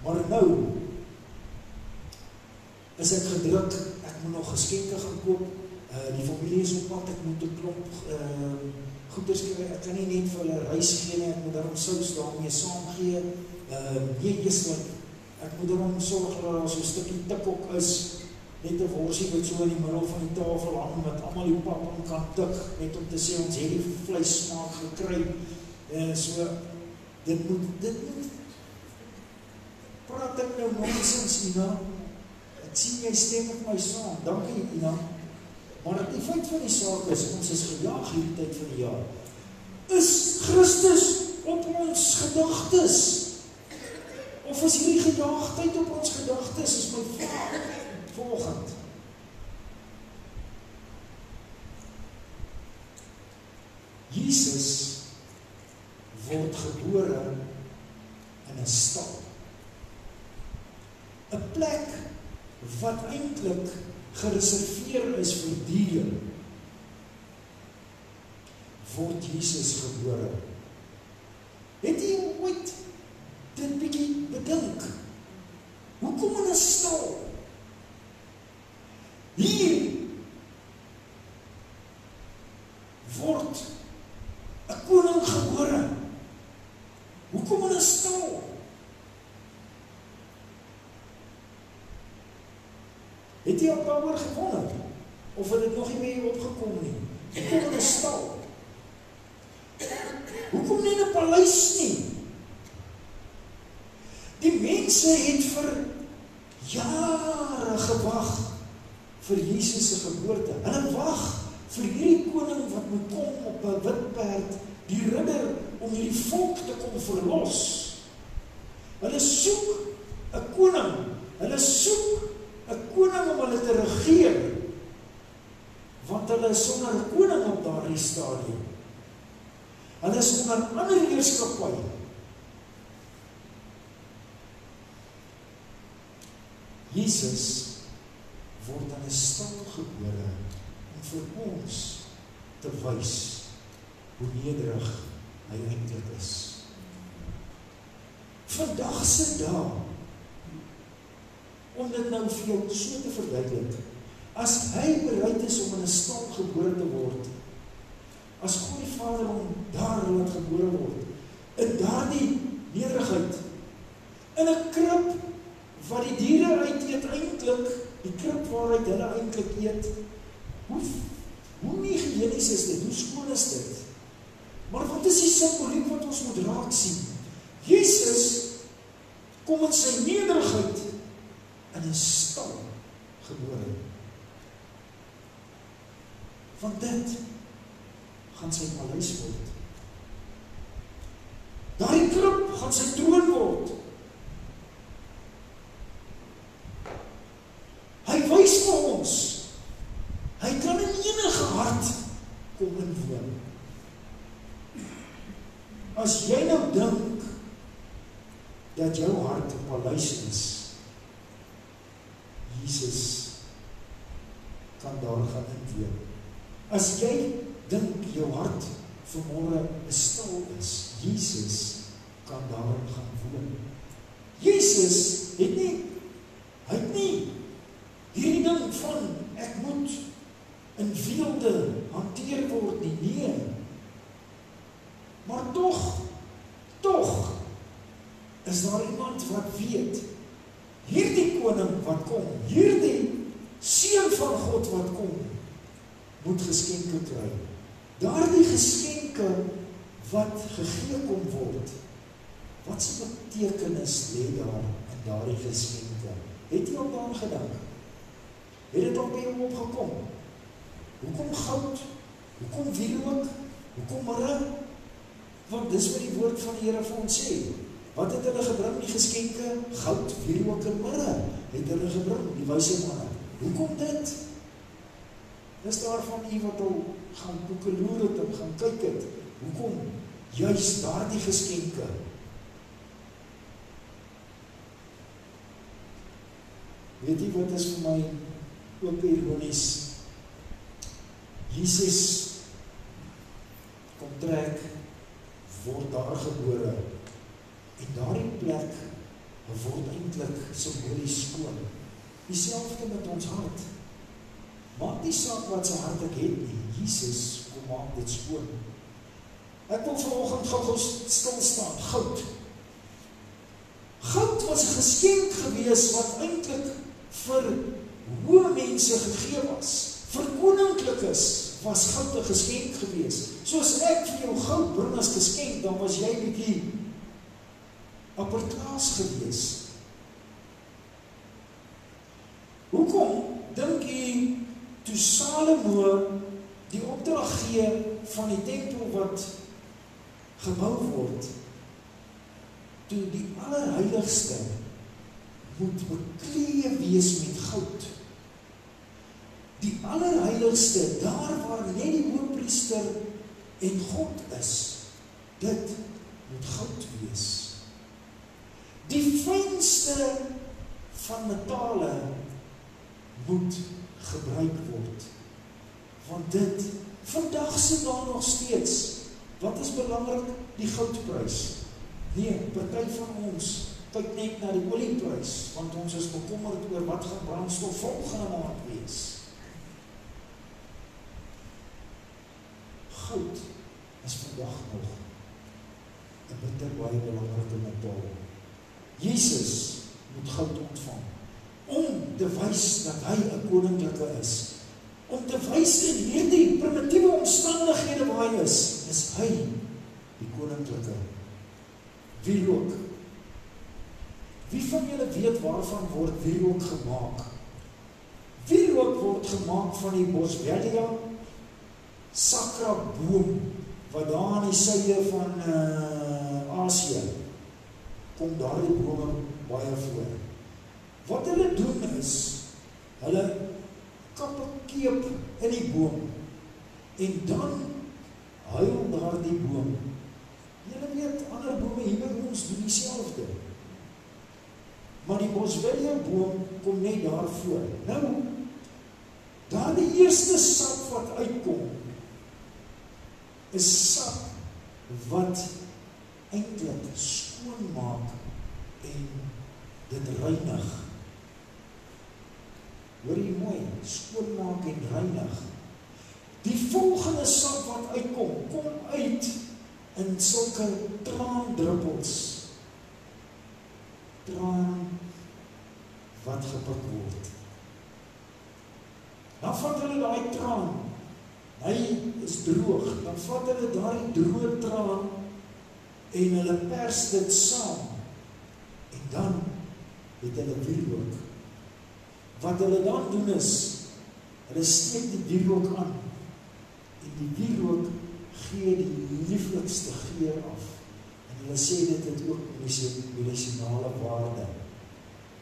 Maar nou is ek gedruk, ek moet nog geskenke gaan koop. Die familie is op pad, ek moet 'n klomp goeders kry, ek kan nie net vir hulle reis gee nie, ek moet daarom sous daarmee saam gee. Ek moet daarom sorg dat daar so 'n stukkie tikok is, net 'n worsie wat so in die middel van die tafel hang, wat almal die pap om kan tik, net om te sê ons het die vleissmaak gekry. So, dit moet, praat ek nou nonsens, Ina? Ek sien jy stem met my saam, dankie Ina. Maar die feit van die saak is, ons is gejaag hierdie tyd van die jaar. Is Christus op ons gedagtes? Of is hierdie gejaagdheid op ons gedagtes? Is my vraag volgend. Jesus word gebore in 'n stal. 'n plek wat eintlik gereserveer is vir diere, word Jesus gebore. Het jy ooit dit bietjie bedink? Hoekom in 'n stal? Hier word 'n koning gebore. Hoekom in 'n stal? Het jy op daaroor gewonder? Of het dit nog nie meer opgekom nie? Hoekom in 'n stal? Hoekom nie in 'n paleis nie? Die mense het vir jare gewag vir Jesus se geboorte. Hulle wag vir hierdie koning wat moet kom op 'n wit perd, die ridder om hierdie volk te kom verlos. Hulle soek 'n koning. Hulle soek 'n koning om hulle te regeer. Want hulle is sonder 'n koning op daardie stadium. Hulle is onder ander heerskappy. Jesus word in 'n stal gebore om vir ons te wys hoe nederig hy eintlik is. Vandag se dag, om dit nou vir jou so te verduidelik, as hy bereid is om in 'n stal gebore te word, as God die Vader om daar laat gebore word, in daardie nederigheid, in 'n krib wat die diere uit eet eintlik, die krib waaruit hulle eintlik eet, hoe nie hygiënies is dit, hoe skoon is dit? Maar wat is die simboliek wat ons moet raak sien? Jesus kom in sy nederigheid in 'n stal gebore. Van dit gaan sy paleis word. Daardie krib gaan sy troon word. Hy wys vir ons, hy kan in enige hart kom inwoon. As jy nou dink dat jou hart 'n paleis is, Jesus kan daar gaan inwoon. As jy dink jou hart vanmôre 'n stal is, Jesus kan daar gaan woon. Jesus het nie hierdie ding van ek moet in weelde hanteer word nie, nee. Maar tog is daar iemand wat weet, hierdie koning wat kom, hierdie seun van God wat kom, moet geskenke kry. Daardie geskenke wat gegee kom word, wat se betekenis lê daar in daardie geskenke? Het jy al daaraan gedink? Het dit al by jou opgekom? Hoekom goud? Hoekom wierook? Hoekom mirre? Want dis wat die woord van die Here vir ons sê. Wat het hulle gebring, die geskenke? Goud, wierook en mirre het hulle gebring, die wyse manne. Hoekom dit? Dis daarvan u wat al gaan koekeloer het en gaan kyk het. Hoekom? Juist daardie geskenke. Weet jy wat is vir my ook ironies? Jesus kom trek, word daar gebore, en daardie plek word eintlik simbolies skoon. Dieselfde met ons hart. Maak nie saak wat sy hart ek het nie, Jesus kom maak dit skoon. Ek wil vanoggend gou stil staan, goud. Goud was 'n geskenk gewees wat eintlik vir hoë mense gegee was. Vir koninklikes was goud 'n geskenk gewees. Soos ek vir jou goud bring as geskenk, dan was jy bietjie apperklaas gewees. Hoekom dink jy toe Salomo die opdrag gee van die tempel wat gebou word, toe die allerheiligste moet bekleed wees met goud. Die allerheiligste, daar waar net die hoëpriester en God is, dit moet goud wees. Die fynste van metale moet gebruik word. Want dit, vandag se daar nog steeds, wat is belangrik? Die goudprys. Nee, party van ons kyk net na die olieprys, want ons is bekommerd oor wat gaan brandstof volgende maand wees. Goud is vandag nog 'n bitter belangrike metaal. Jesus moet goud ontvang om te wys dat hy 'n koninklike is. Om te wys in hierdie primitiewe omstandighede waar hy is hy die koninklike. Wierook. Wie van julle weet waarvan word wierook gemaak? Wierook word gemaak van die Boswellia sacra boom, wat daar aan die suide van Asië, kom daar die bome baie voor. Wat hulle doen is, hulle kap 'n keep in die boom, en dan huil daar die boom. Julle weet, ander bome hier by ons doen dieselfde. Maar die Boswellia boom kom net daar voor. Nou, daar die eerste sap wat uitkom, is sap wat eintlik skoonmaak en dit reinig. Hoor jy mooi, skoonmaak en reinig. Die volgende sap wat uitkom, kom uit in sulke traandruppels. Traan wat gepik word. Dan vat hulle daai traan, hy is droog, dan vat hulle daai droë traan en hulle pers dit saam. En dan het hulle wierook. Wat hulle dan doen is, hulle steek die wierook aan en die wierook gee die lieflikste geur af. En hulle sê dit het ook medisinale waarde.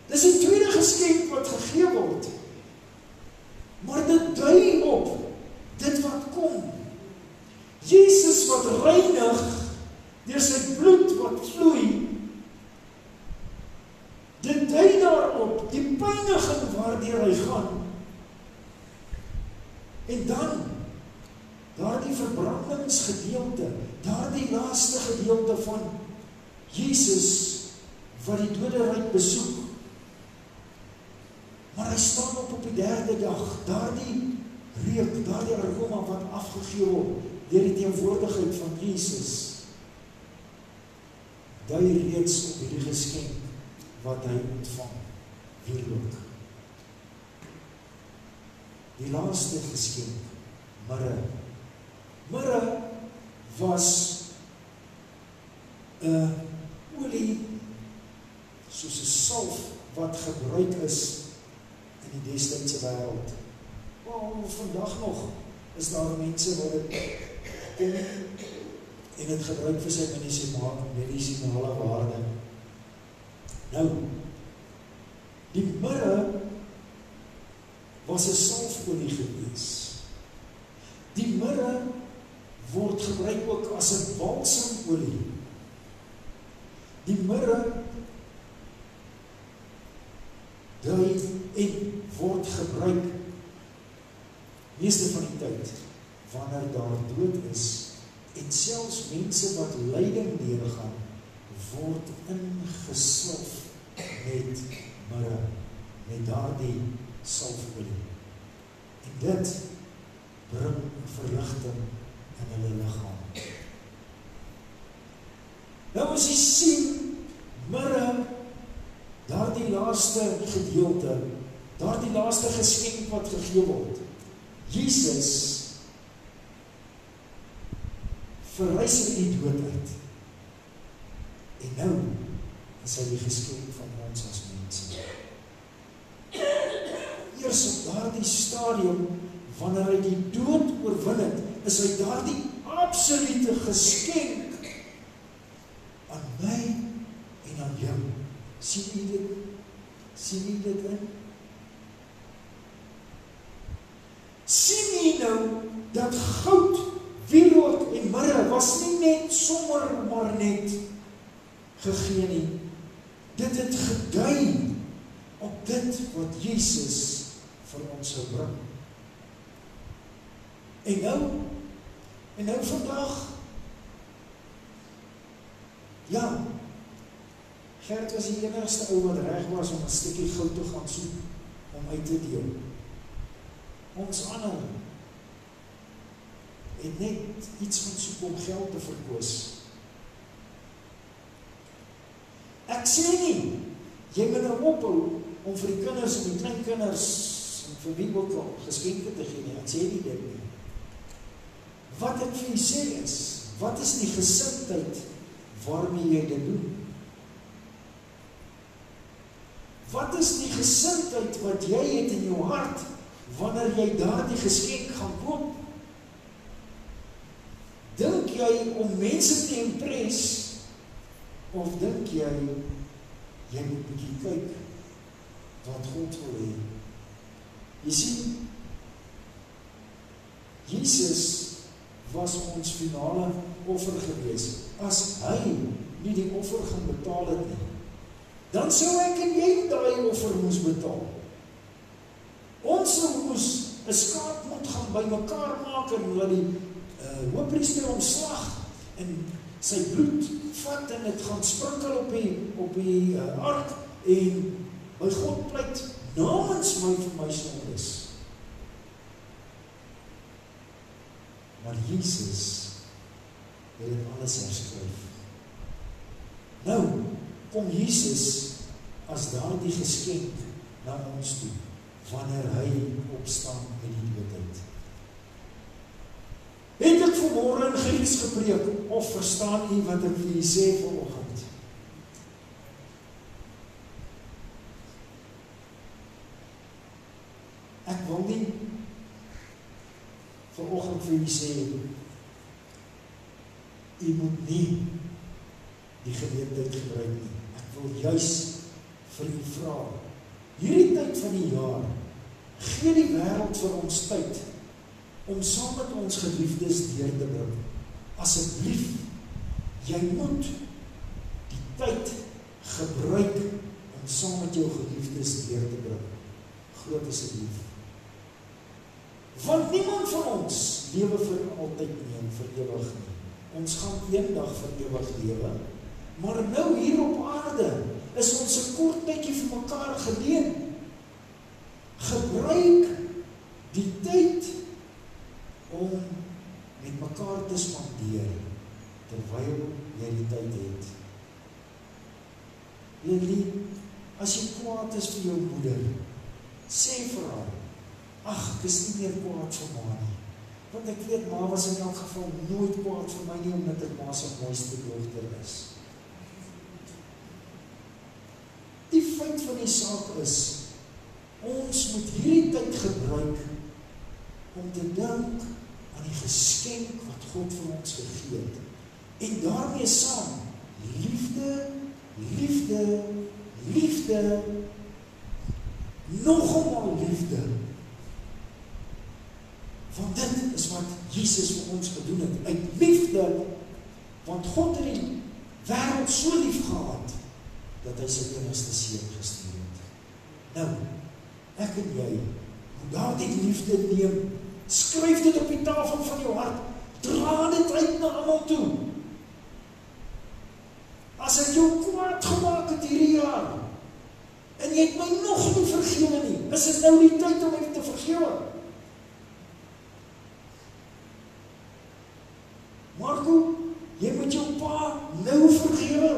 Dis die tweede geskenk wat gegee word. Maar dit dui op dit wat kom. Jesus wat reinig deur sy bloed wat vloei. Dit dui daarop die pyniging waardeur hy gaan. En dan daardie verbrandingsgedeelte, daardie laaste gedeelte van Jesus wat die doderyk besoek. Maar hy staan op die derde dag, daardie reuk, daardie aroma wat afgegee word deur die teenwoordigheid van Jesus. Dui reeds op hierdie geskenk wat hy ontvang, wierook. Die laaste geskenk, mirre. Mirre was 'n olie, soos 'n salf wat gebruik is in die destydse wêreld. Vandag nog is daar mense wat dit kom en dit gebruik vir sy medisinale waarde. Nou, die mirre was 'n salfolie gewees. Die mirre word gebruik ook as 'n balsamolie. Die mirre dui en word gebruik meeste van die tyd wanneer daar dood is en selfs mense wat lyding deurgaan word ingesloof met mirre, met daardie salfolie. En dit bring verligting in hulle liggaam. Nou as jy sien, mirre, daardie laaste gedeelte, daardie laaste geskenk wat gegee word, Jesus verwys in die dood uit. En nou is hy die geskenk van ons as mense. Eers op daardie stadium, wanneer hy die dood oorwin het, is hy daardie absolute geskenk aan my en aan jou. Sien jy dit? Sien jy dit in? Sien jy nou dat goud, wierook en mirre was nie net sommer maar net gegee nie. Dit het gedui op dit wat Jesus vir ons sou bring. En nou vandag, ja, Gert was die enigste ou wat reg was om 'n stukkie goud te gaan soek om uit te deel. Ons ander het net iets gaan soek om geld te verkoos. Ek sê nie, jy moet nou ophou om vir die kinders en die kleinkinders en vir wie ook al geskenke te gee nie, ek sê nie dit nie. Wat ek vir jy sê is, wat is die gesindheid waarmee jy dit doen? Wat is die gesindheid wat jy het in jou hart, wanneer jy daardie geskenk gaan koop? Dink jy om mense te impress, of dink jy moet bietjie kyk, wat God wil hê? Jy sien, Jesus was ons finale offer gewees. As hy nie die offer gaan betaal het nie, dan sou ek en jy daai offer moes betaal. Ons moes 'n skaapmond gaan bymekaar maak en laat die hoofpriester omslag en sy bloed vat en dit gaan sprinkel op die ark en by God pleit namens my vir my sondes. Maar Jesus het dit alles herskryf. Nou kom Jesus as daardie geskenk na ons toe, wanneer hy opstaan uit die doodheid. Het ek vanmôre in Grieks gepreek, of verstaan u wat ek vir u sê vanoggend? Ek wil nie vanoggend vir u sê, u moet nie die geleentheid gebruik nie. Ek wil juis vir u vra, hierdie tyd van die jaar, gee die wêreld vir ons tyd, om saam met ons geliefdes deur te bring. Asseblief, jy moet die tyd gebruik om saam met jou geliefdes deur te bring. Groot asseblief. Want niemand van ons lewe vir altyd nie en vir ewig nie. Ons gaan eendag vir ewig lewe, maar nou hier op aarde is ons 'n kort tydjie vir mekaar geleen. Gebruik die tyd om met mekaar te spandeer, terwyl jy die tyd het. Lily, as jy kwaad is vir jou moeder, sê vir haar, ag, ek is nie meer kwaad vir ma nie, want ek weet, ma was in elk geval nooit kwaad vir my nie, omdat ek ma se mooiste dochter is. Die feit van die saak is, ons moet hierdie tyd gebruik, om te dink aan die geskenk wat God vir ons gegee het. En daarmee saam, liefde, liefde, liefde, nog eenmaal liefde. Want dit is wat Jesus vir ons gedoen het, uit liefde, want God het die wêreld so lief gehad, dat hy sy enigste seun gestuur het. Nou, ek en jy, moet daardie liefde neem, skryf dit op die tafel van jou hart, dra dit uit na almal toe. As ek jou kwaad gemaak het hierdie jaar, en jy het my nog nie vergewe nie, is dit nou die tyd om my te vergewe? Marco, jy moet jou pa nou vergewe.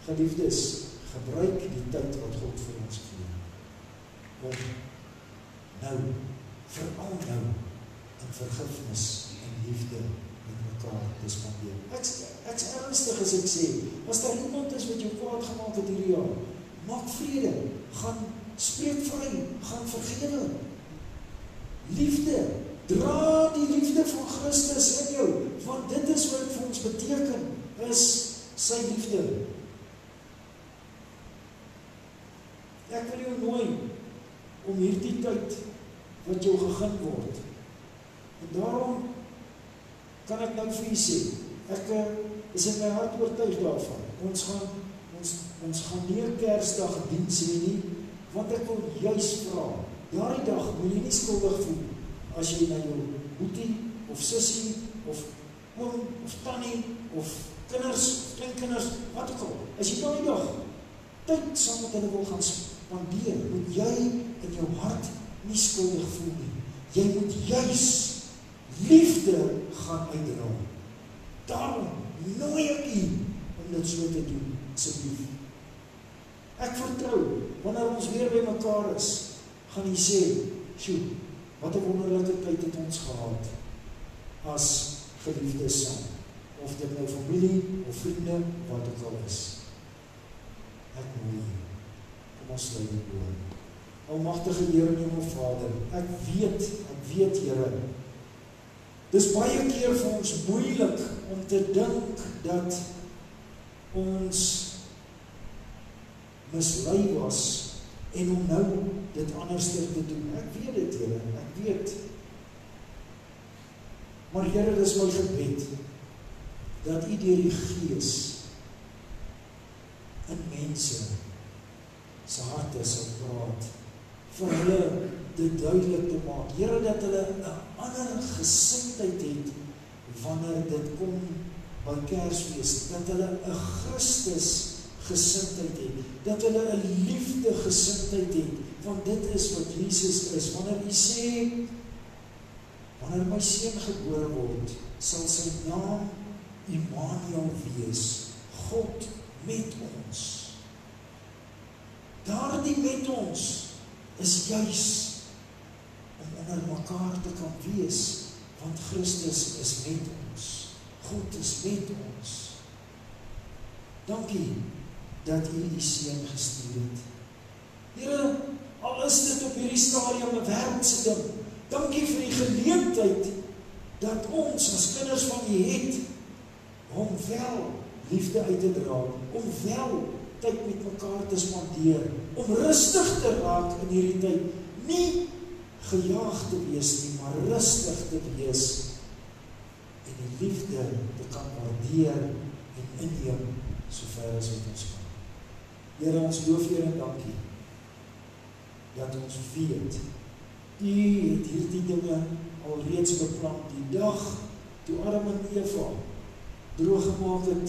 Geliefdes, gebruik die tyd wat God vir ons gee. Om nou, veral nou, in vergifnis en liefde met mekaar te spandeer. Ek's ernstig as ek sê, as daar iemand is wat jou kwaad gemaak het hierdie jaar, maak vrede, gaan spreek vry, gaan vergewe. Liefde, dra die liefde van Christus in jou, want dit is wat vir ons beteken, is sy liefde. Ek wil jou nooi om hierdie tyd wat jou gegee word. En daarom kan ek nou vir u sê, ek is in my hart oortuig daarvan. Ons gaan nie Kersdag diens hê nie, want ek wil juis vra, daardie dag moet jy nie skuldig voel, as jy na jou boetie, of sussie, of oom, of tannie, of kinders, kleinkinders, wat ook al, as jy daardie dag tyd saam met hulle wil gaan spandeer, moet jy in jou hart nie skuldig voel nie. Jy moet juis liefde gaan uitdra. Daarom nooi ek u om dit so te doen. asseblief. Ek vertrou, wanneer ons weer by mekaar is, gaan jy sê, sjoe, wat 'n wonderlike tyd het ons gehad, as geliefdes saam, of dit nou familie, of vriende, wat ook al is. Ek nooi jy, kom ons sluit die oor. Almagtige Here en Hemel Vader, ek weet Here, dis baie keer vir ons moeilik om te dink dat ons mislei was en om nou dit anders te doen. Ek weet dit, Here, ek weet. Maar Here, dis my gebed dat U deur die Gees in mense se harte sal praat, vir hulle dit duidelik te maak. Here, dat hulle 'n ander gesindheid het wanneer dit kom by Kersfees, dat hulle 'n Christus gesindheid het, dat hulle 'n liefde gesindheid het, want dit is wat Jesus is. Wanneer hy sê, wanneer my seun gebore word, sal sy naam Immanuel wees, God met ons. Daardie met ons is juis om onder mekaar te kan wees, want Christus is met ons. God is met ons. Dankie dat U U seun gestuur het. Here, al is dit op hierdie stadium 'n wêreldse ding, dankie vir die geleentheid dat ons as kinders van U het, om wel liefde uit te dra, om wel tyd met mekaar te spandeer, om rustig te raak in hierdie tyd, nie gejaag te wees nie, maar rustig te wees en die liefde te kan waardeer en inneem sover as wat ons kan. Here, ons loof U en dankie dat ons weet U het hierdie dinge alreeds beplan, die dag toe Adam en Eva droog gemaak het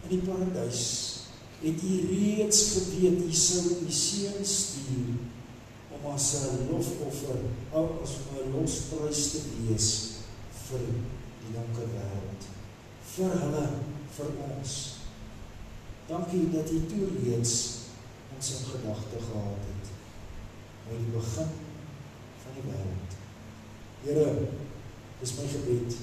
in die paradys, het U reeds geweet U sou U seun stuur om as 'n lofoffer, as 'n losprys te wees vir die donker wêreld, vir hulle, vir ons. Dankie dat U toe reeds ons in gedagte gehad het, by die begin van die wêreld. Here, dis my gebed,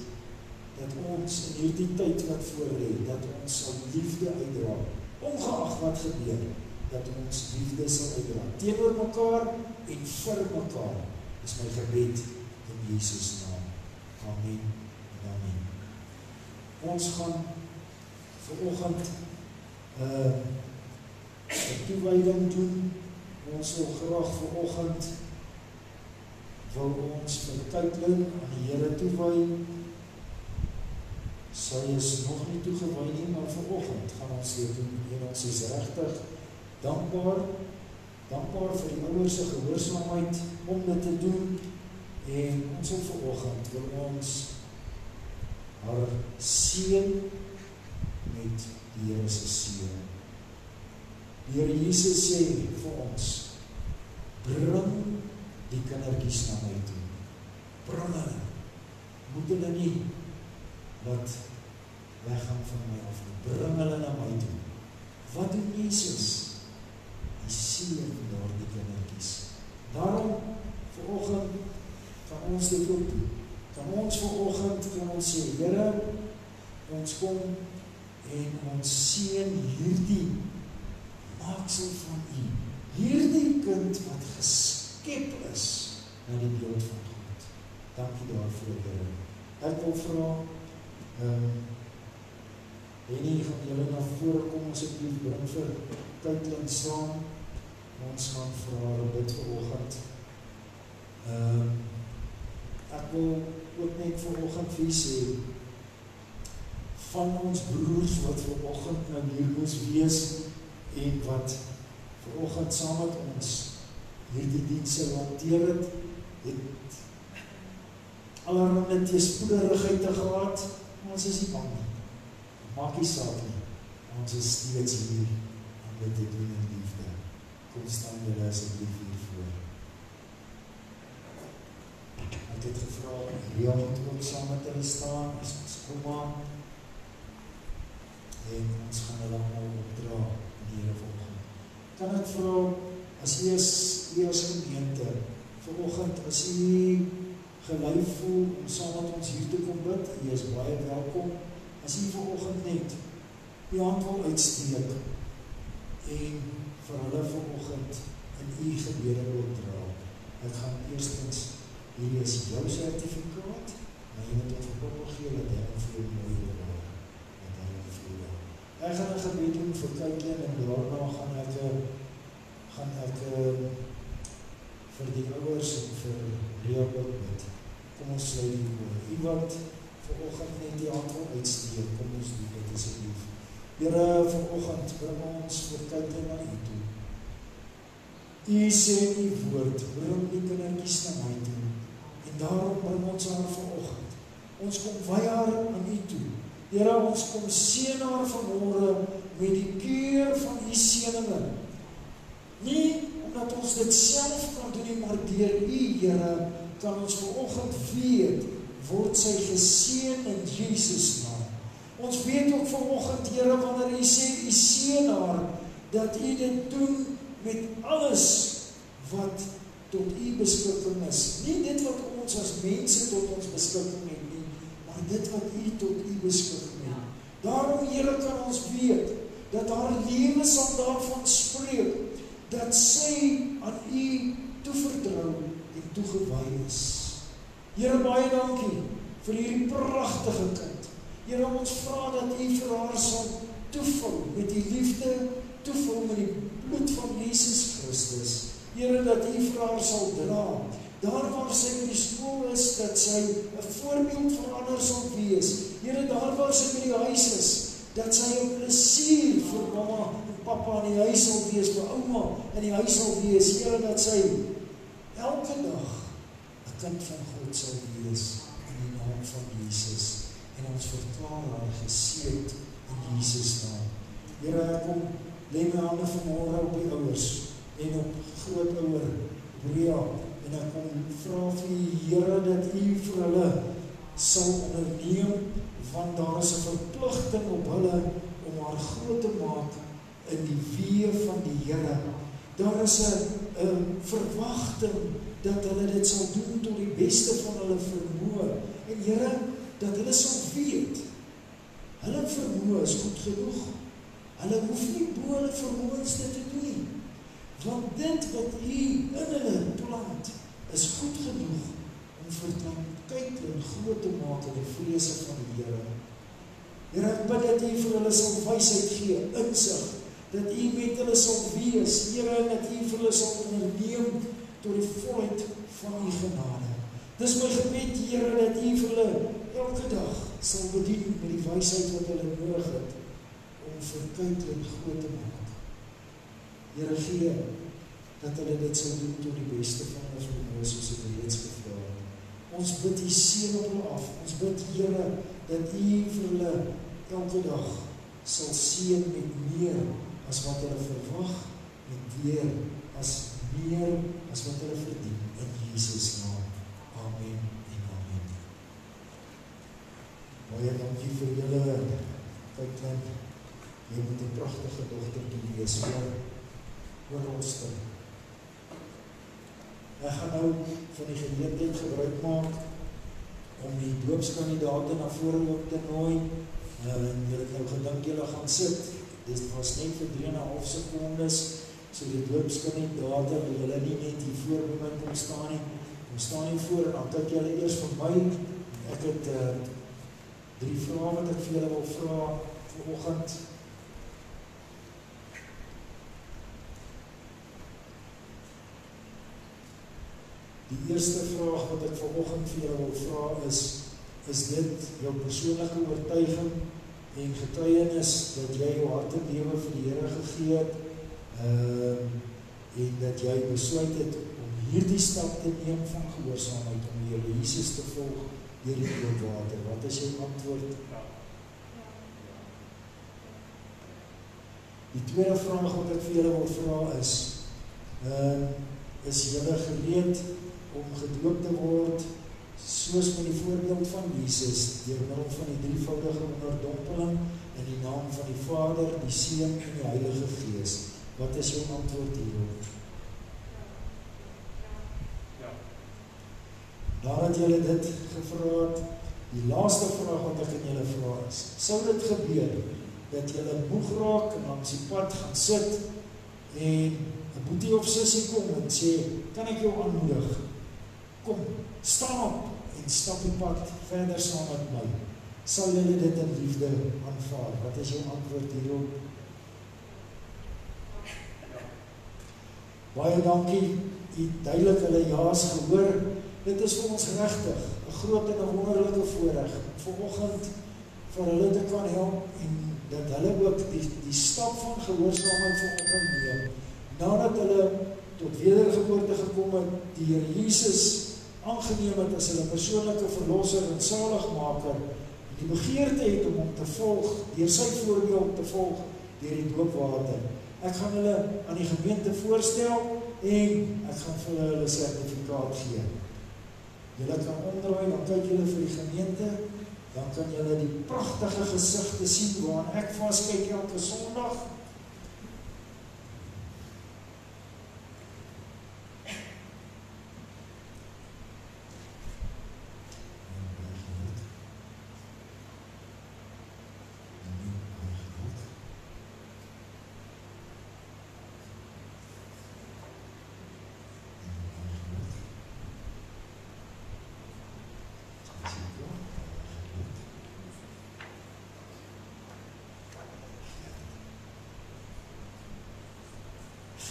dat ons in hierdie tyd wat voorlê, dat ons sal liefde uitdra, ongeag wat gebeur, dat ons liefde sal uitdra, teenoor mekaar en vir mekaar, is my gebed in Jesus naam. Amen en amen. Ons gaan vanoggend 'n toewyding doen. Ons wil graag vanoggend wil ons vir Caitlin aan die Here toewy. Sy is nog nie toegewy nie, maar vanoggend gaan ons dit doen. En ons is regtig dankbaar vir die ouers se gehoorsaamheid om dit te doen. En ons wil vanoggend wil ons haar seën met die Here se seën. Die Here Jesus sê vir ons, bring die kindertjies na my toe. Bring hulle. Moet hulle nie laat weggaan van my af. Bring hulle na my toe. Wat doen Jesus? Hy seën daardie kindertjies. Daarom vanoggend kan ons dit ook doen. Kan ons vanoggend sê, Here, ons kom en ons seën hierdie maaksel van U. Hierdie kind wat geskep is na die beeld van God. Dankie daarvoor, Here. Ek wil vra, Henny, gaan julle na vore kom asseblief, bring vir Caitlin saam. Ons gaan vir haar bid vanoggend. Ek wil ook net vanoggend vir sê, van ons broers wat vanoggend nou hier moes wees en wat vanoggend saam met ons hierdie dienste hanteer het allerhande teespoedigheid gehad. Ons is nie bang nie. Maak nie saak nie. Ons is steeds hier om dit te doen in liefde. Kom staan julle asseblief hiervoor. Ek het gevra, Ria moet ook saam met hulle staan, as ons kom aan. En ons gaan hulle allemaal opdra. dra in die Here vanoggend. Kan ek vra, as u as gemeente, vanoggend, as u gelei voel om saam met ons hier te kom bid, u is baie welkom. As u vanoggend net u hand wil uitsteek en vir hulle vanoggend in u gebede wil dra. Ek gaan eerstens, hierdie is jou sertifikaat, maar jy moet het vir Papa gee, dat hy vir jou mooi wil maak. Ek gaan 'n gebed doen vir Kaitlyn en daarna gaan ek vir die ouers en vir Ria bid. Kom ons sluit die oor. U wat vanoggend net die hand wil uitsteek, kom ons doen dit asseblief. Here, vanoggend bring ons vir Kaitlyn na u toe. U sê in die woord, bring die kindertjies na my toe. En daarom bring ons haar vanoggend. Ons kom wy haar aan u toe. Here, ons kom seën haar vanmôre met die keur van u seëninge. Nie omdat ons dit self kan doen nie, maar deur u, Here, kan ons vanoggend weet, word sy geseën in Jesus naam. Ons weet ook vanoggend, Here, wanneer u sê, u seën haar, dat u dit doen met alles wat tot u beskikking is. Nie dit wat ons as mense tot ons beskikking het nie, maar dit wat u tot u beskikking het. Daarom, Here, kan ons weet, dat haar lewe sal daarvan spreek, dat sy aan u toevertrou en toegewy is. Here, baie dankie vir hierdie pragtige kind. Here, ons vra dat u vir haar sal toevul met die liefde, toevul met die bloed van Jesus Christus. Here, dat u vir haar sal dra. Daar waar sy by die skool is, dat sy 'n voorbeeld vir ander sal wees. Here, daar waar sy by die huis is, dat sy 'n plesier vir mamma en papa in die huis sal wees, vir ouma in die huis sal wees. Here, dat sy elke dag 'n kind van God sal wees in die naam van Jesus. En ons verklaar haar geseënd in Jesus naam. Here, ek kom lê my hande vanmôre op die ouers en op grootouer Ria, en ek kom vra vir u, Here, dat u vir hulle sal onderneem, want daar is 'n verpligting op hulle om haar groot te maak in die weë van die Here. Daar is 'n verwagting dat hulle dit sal doen tot die beste van hulle vermoë. En Here, dat hulle sal weet, hulle vermoë is goed genoeg. Hulle hoef nie bo hulle vermoëns dit te doen nie. Want dit wat u in hulle plant, is goed genoeg om vir Kaitlyn groot te maak in die vrese van die Here. Here, ek bid dat u vir hulle sal wysheid gee, insig, dat u met hulle sal wees, Here, dat u vir hulle sal onderneem tot die volheid van u genade. Dis my gebed, Here, dat u vir hulle elke dag sal bedien met die wysheid wat hulle nodig het om vir Kaitlyn groot te maak. Here, gee dat hulle dit sal doen tot die beste van ons vermoë, soos ek reeds gevra het. Ons bid u seën op hulle af. Ons bid, Here, dat u vir hulle elke dag sal seën met meer as wat hulle verwag, met meer as wat hulle verdien, in Jesus naam. Amen en amen. Baie dankie vir julle. Kaitlyn, jy moet 'n pragtige dogter wees, oor ons te. Ek gaan nou van die geleentheid gebruik maak om die doopskandidate na vore ook te nooi. En julle het nou gedink julle gaan sit. Dit was net vir 3,5 sekondes. So die doopskandidate wil julle nie net hier voor by my kom staan nie. Kom staan hier voor en dan kyk julle eers vir my. Ek het 3 vrae wat ek vir julle wil vra vanoggend. Die eerste vraag wat ek vanoggend vir julle wil vra is dit jou persoonlike oortuiging en getuienis dat jy jou hart en lewe vir die Here gegee het, en dat jy besluit het om hierdie stap te neem van gehoorsaamheid om die Here Jesus te volg deur die doopwater. Wat is jou antwoord? Die tweede vraag wat ek vir julle wil vra is julle gereed om gedoop te word soos met die voorbeeld van Jesus deur middel van die drievoudige onderdompeling in die naam van die Vader, die Seun en die Heilige Gees. Wat is jou antwoord hierop? Nadat julle dit gevra het, die laaste vraag wat ek aan julle vra is, sou dit gebeur, dat julle moeg raak en langs die pad gaan sit, en 'n boetie of sussie kom en sê, kan ek jou aanmoedig? Kom, staan op en stap die pad verder saam met my. Sal julle dit in liefde aanvaar? Wat is jou antwoord hierop? Baie dankie, u duidelik hulle ja's gehoor. Dit is vir ons regtig 'n groot en 'n wonderlike voorreg vanoggend vir hulle te kan help en dat hulle ook die stap van gehoorsaamheid vanoggend neem. Nadat hulle tot wedergeboorte gekom het, die Here Jesus aangeneem het as hulle persoonlike verlosser en saligmaker, en die begeerte het om hom te volg, deur sy voorbeeld te volg, deur die doopwater. Ek gaan hulle aan die gemeente voorstel en ek gaan vir hulle sertifikaat gee. Julle kan omdraai, dan kyk julle vir die gemeente, dan kan julle die pragtige gesigte sien waaraan ek vaskyk elke Sondag.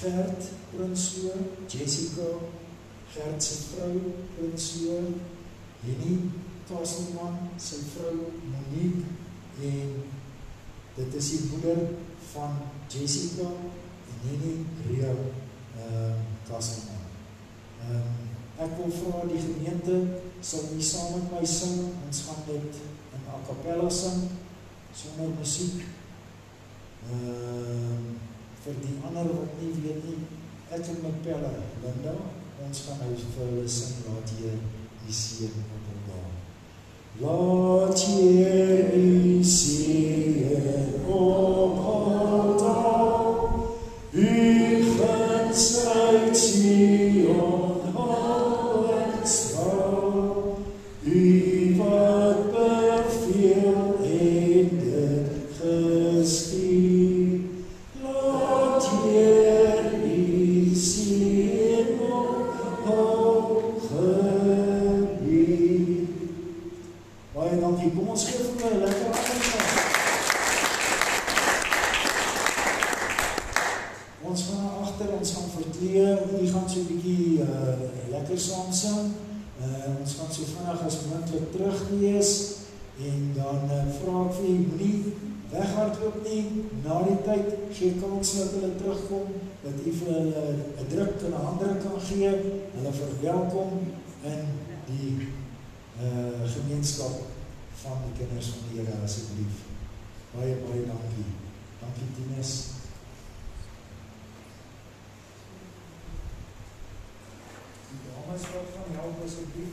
Gert Prinsloo, Jessica, Gert sy vrou Prinsloo, Henny Kasselman, sy vrou Monique, en dit is die moeder van Jessica en Henny Ria Kasselman. Ek wil vra die gemeente, sal nie saam met my sing, ons gaan dit in a cappella sing, sonder musiek. Vir die ander wat nie weet nie, ek en my pelle, Linda, ons gaan nou vir hulle sing, laat Heer die seën op hom daar. Laat Heer die seën op hom daar, u guns uit Sion ons wou, u wat beveel en dit geskied. Kom ons geef vir my 'n lekker applaus. Ons gaan na agter, ons gaan verkleed, die gaan so 'n bietjie lekker saam sing. Ons gaan so vinnig as moontlik terug wees en dan vra ek vir u moenie weghardloop nie. Na die tyd gee kans dat hulle terugkom, dat u vir hulle 'n druk en 'n handdruk kan gee, hulle verwelkom in die gemeenskap van die kinders van die Here, asseblief. Baie, baie dankie. Dankie, Tinus. Die dames wat van help, asseblief.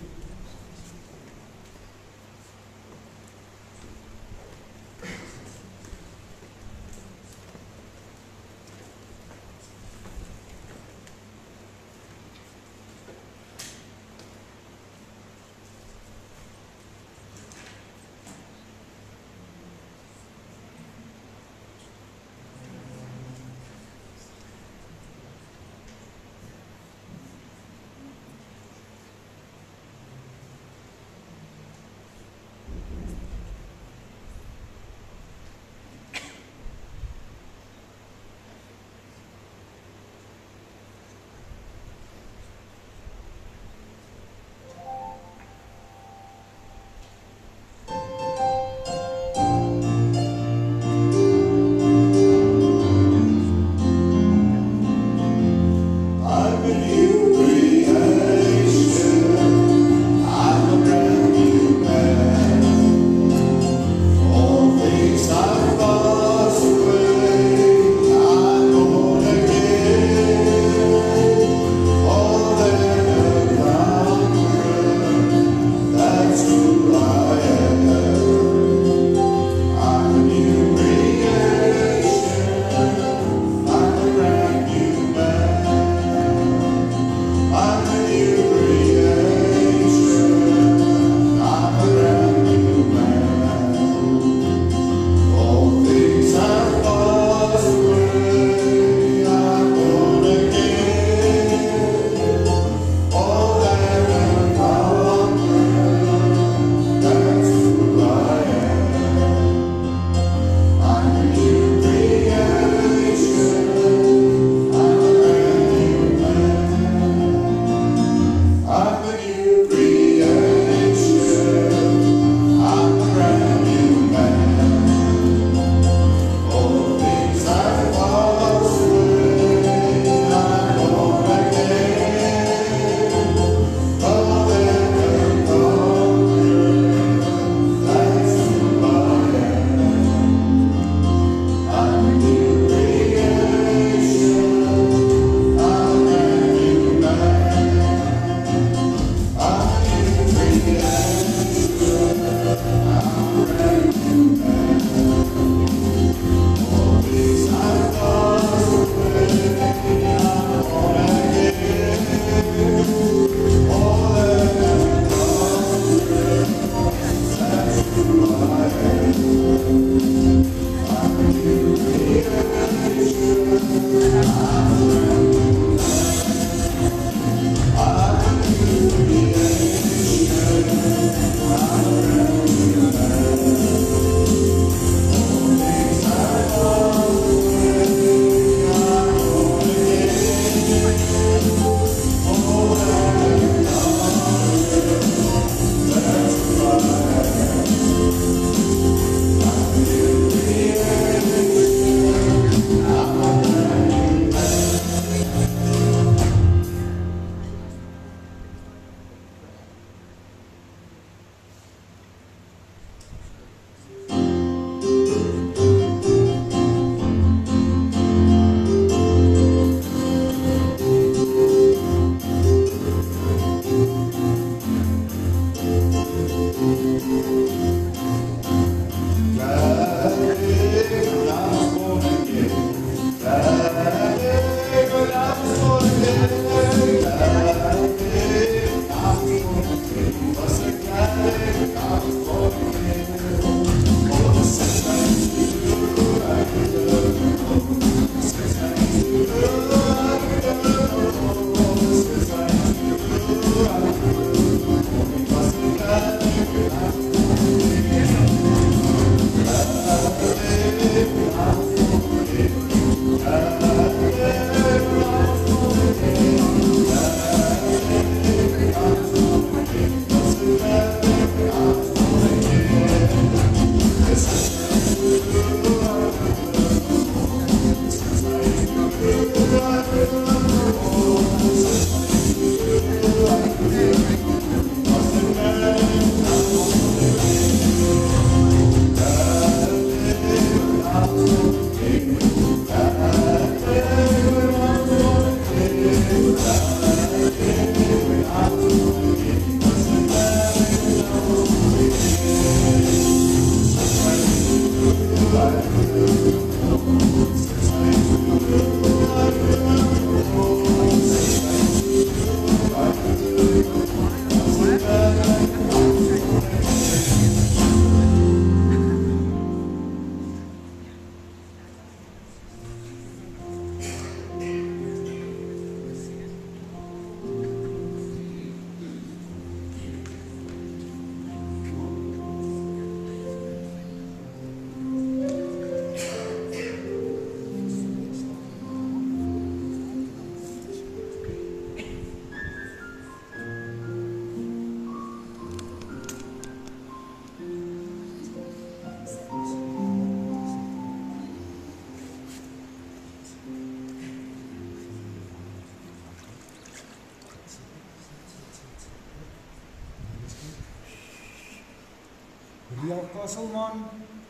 Lea Kasselman,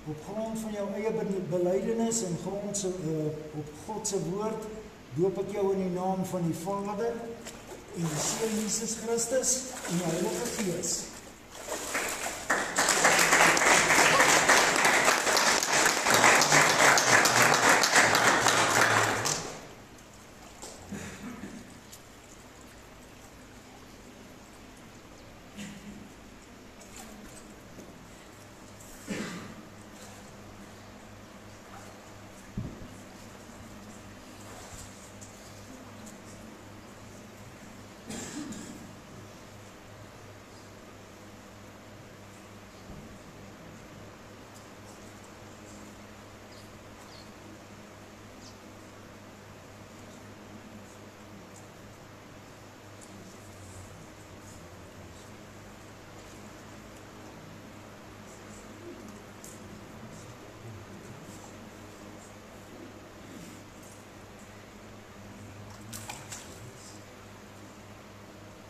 op grond van jou eie belydenis en op God se woord, doop ek jou in die naam van die Vader en die Seun Jesus Christus en die Heilige Gees.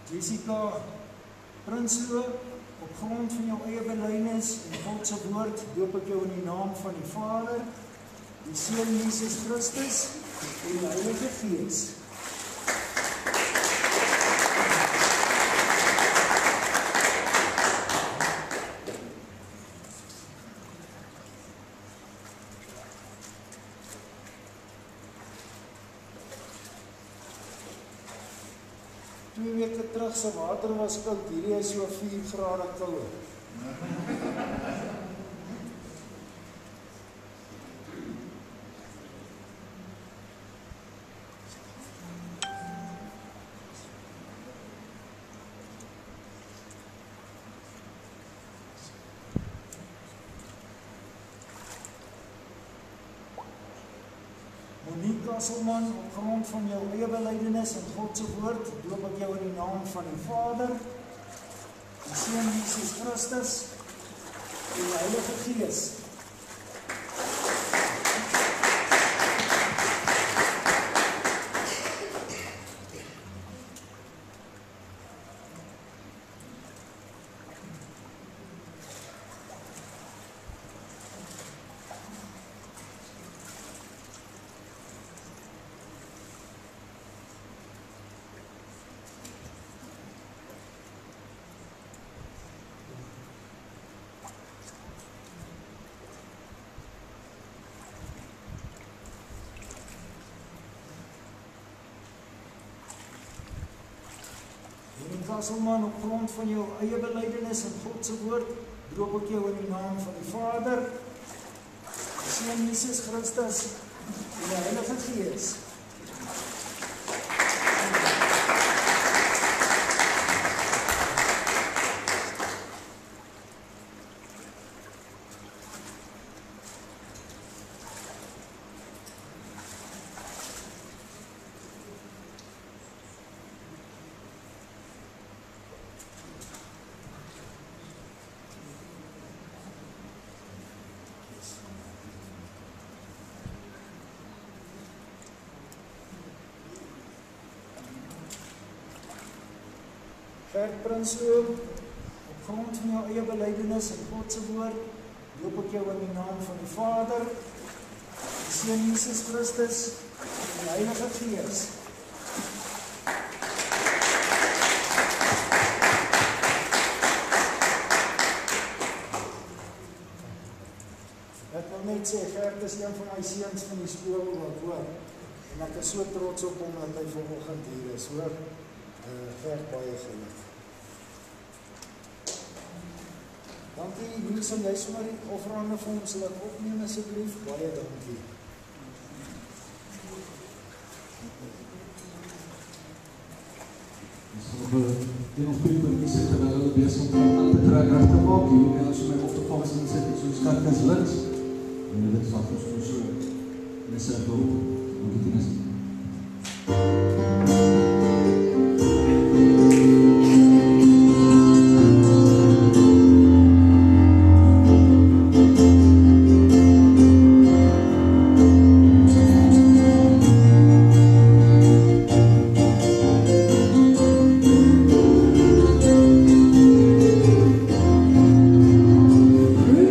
Jessica Prinsloo, op grond van jou eie belydenis en God se woord, doop ek jou in die naam van die Vader, die Seun Jesus Christus en die Heilige Gees. Terug se water was koud, hierdie is so 4 grade koud. Monique Kasselman, op grond van jou eie belydenis en God se woord, doop ek jou in die naam van die Vader, die Seun Jesus Christus en die Heilige Gees. Kasselman, op grond van jou eie belydenis en God se woord, doop ek jou in die naam van die Vader, die Seun Jesus Christus en die Heilige Gees. Gert Prinsloo, op grond van jou eie belydenis en God se woord, doop ek jou in die naam van die Vader, die Seun Jesus Christus en die Heilige Gees. Ek wil net sê, Gert is een van my seuns van die skool ook, hoor. En ek is so trots op hom dat hy vanoggend hier is, hoor. Gert, baie geluk. Dankie, Niels, en jy sommer die offerande vir ons laat opneem asseblief. Baie dankie. Ons puntpuntjies sit terwyl hulle besig om aan te trek reg te maak. Hier kan ons my op te vang en sit ek so skerp as links. En dit is wat ons so nes het loop. Dankie Tinus. Praise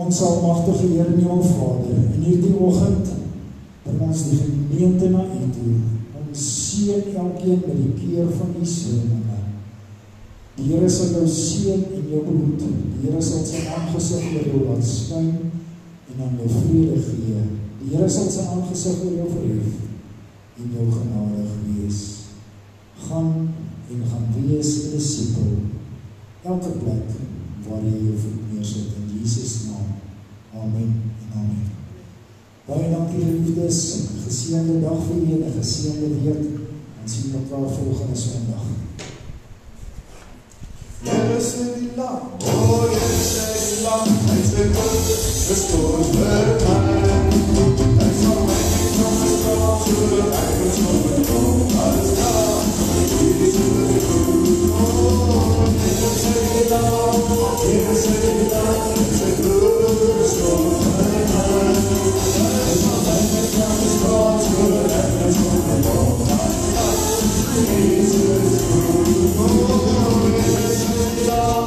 Ons almagtige Here en ons Vader, in hierdie oggend bring ons die gemeente na U toe. Ons seën elkeen met die keur van die seëninge. Die Here sal jou seën en jou behoed. Die Here sal sy aangesig oor jou laat skyn en aan jou vrede gee. Die Here sal sy aangesig oor jou verhef en jou genadig wees. Gaan en gaan wees 'n disipel. Elke plek waar jy jou voet neersit in Jesus naam. Amen en amen. Baie dankie liefdes, geseënde dag vir julle, 'n geseënde week en sien mekaar volgende Sondag. Here sê die lam, o Here sê die lam, hy sê goed, gestoord vir my. Hy sal my nie van my straf, sodat ek het sonder kom, alles daar, Jesus is goed. O Here sê die lam, Here sê die lam, hy sê goed, gestoord vir my. Hy sal my nie van my straf, sodat ek het sonder kom, alles daar, Jesus is goed. O Here sê die lam,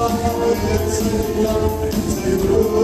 Here sê die lam, hy sê goed.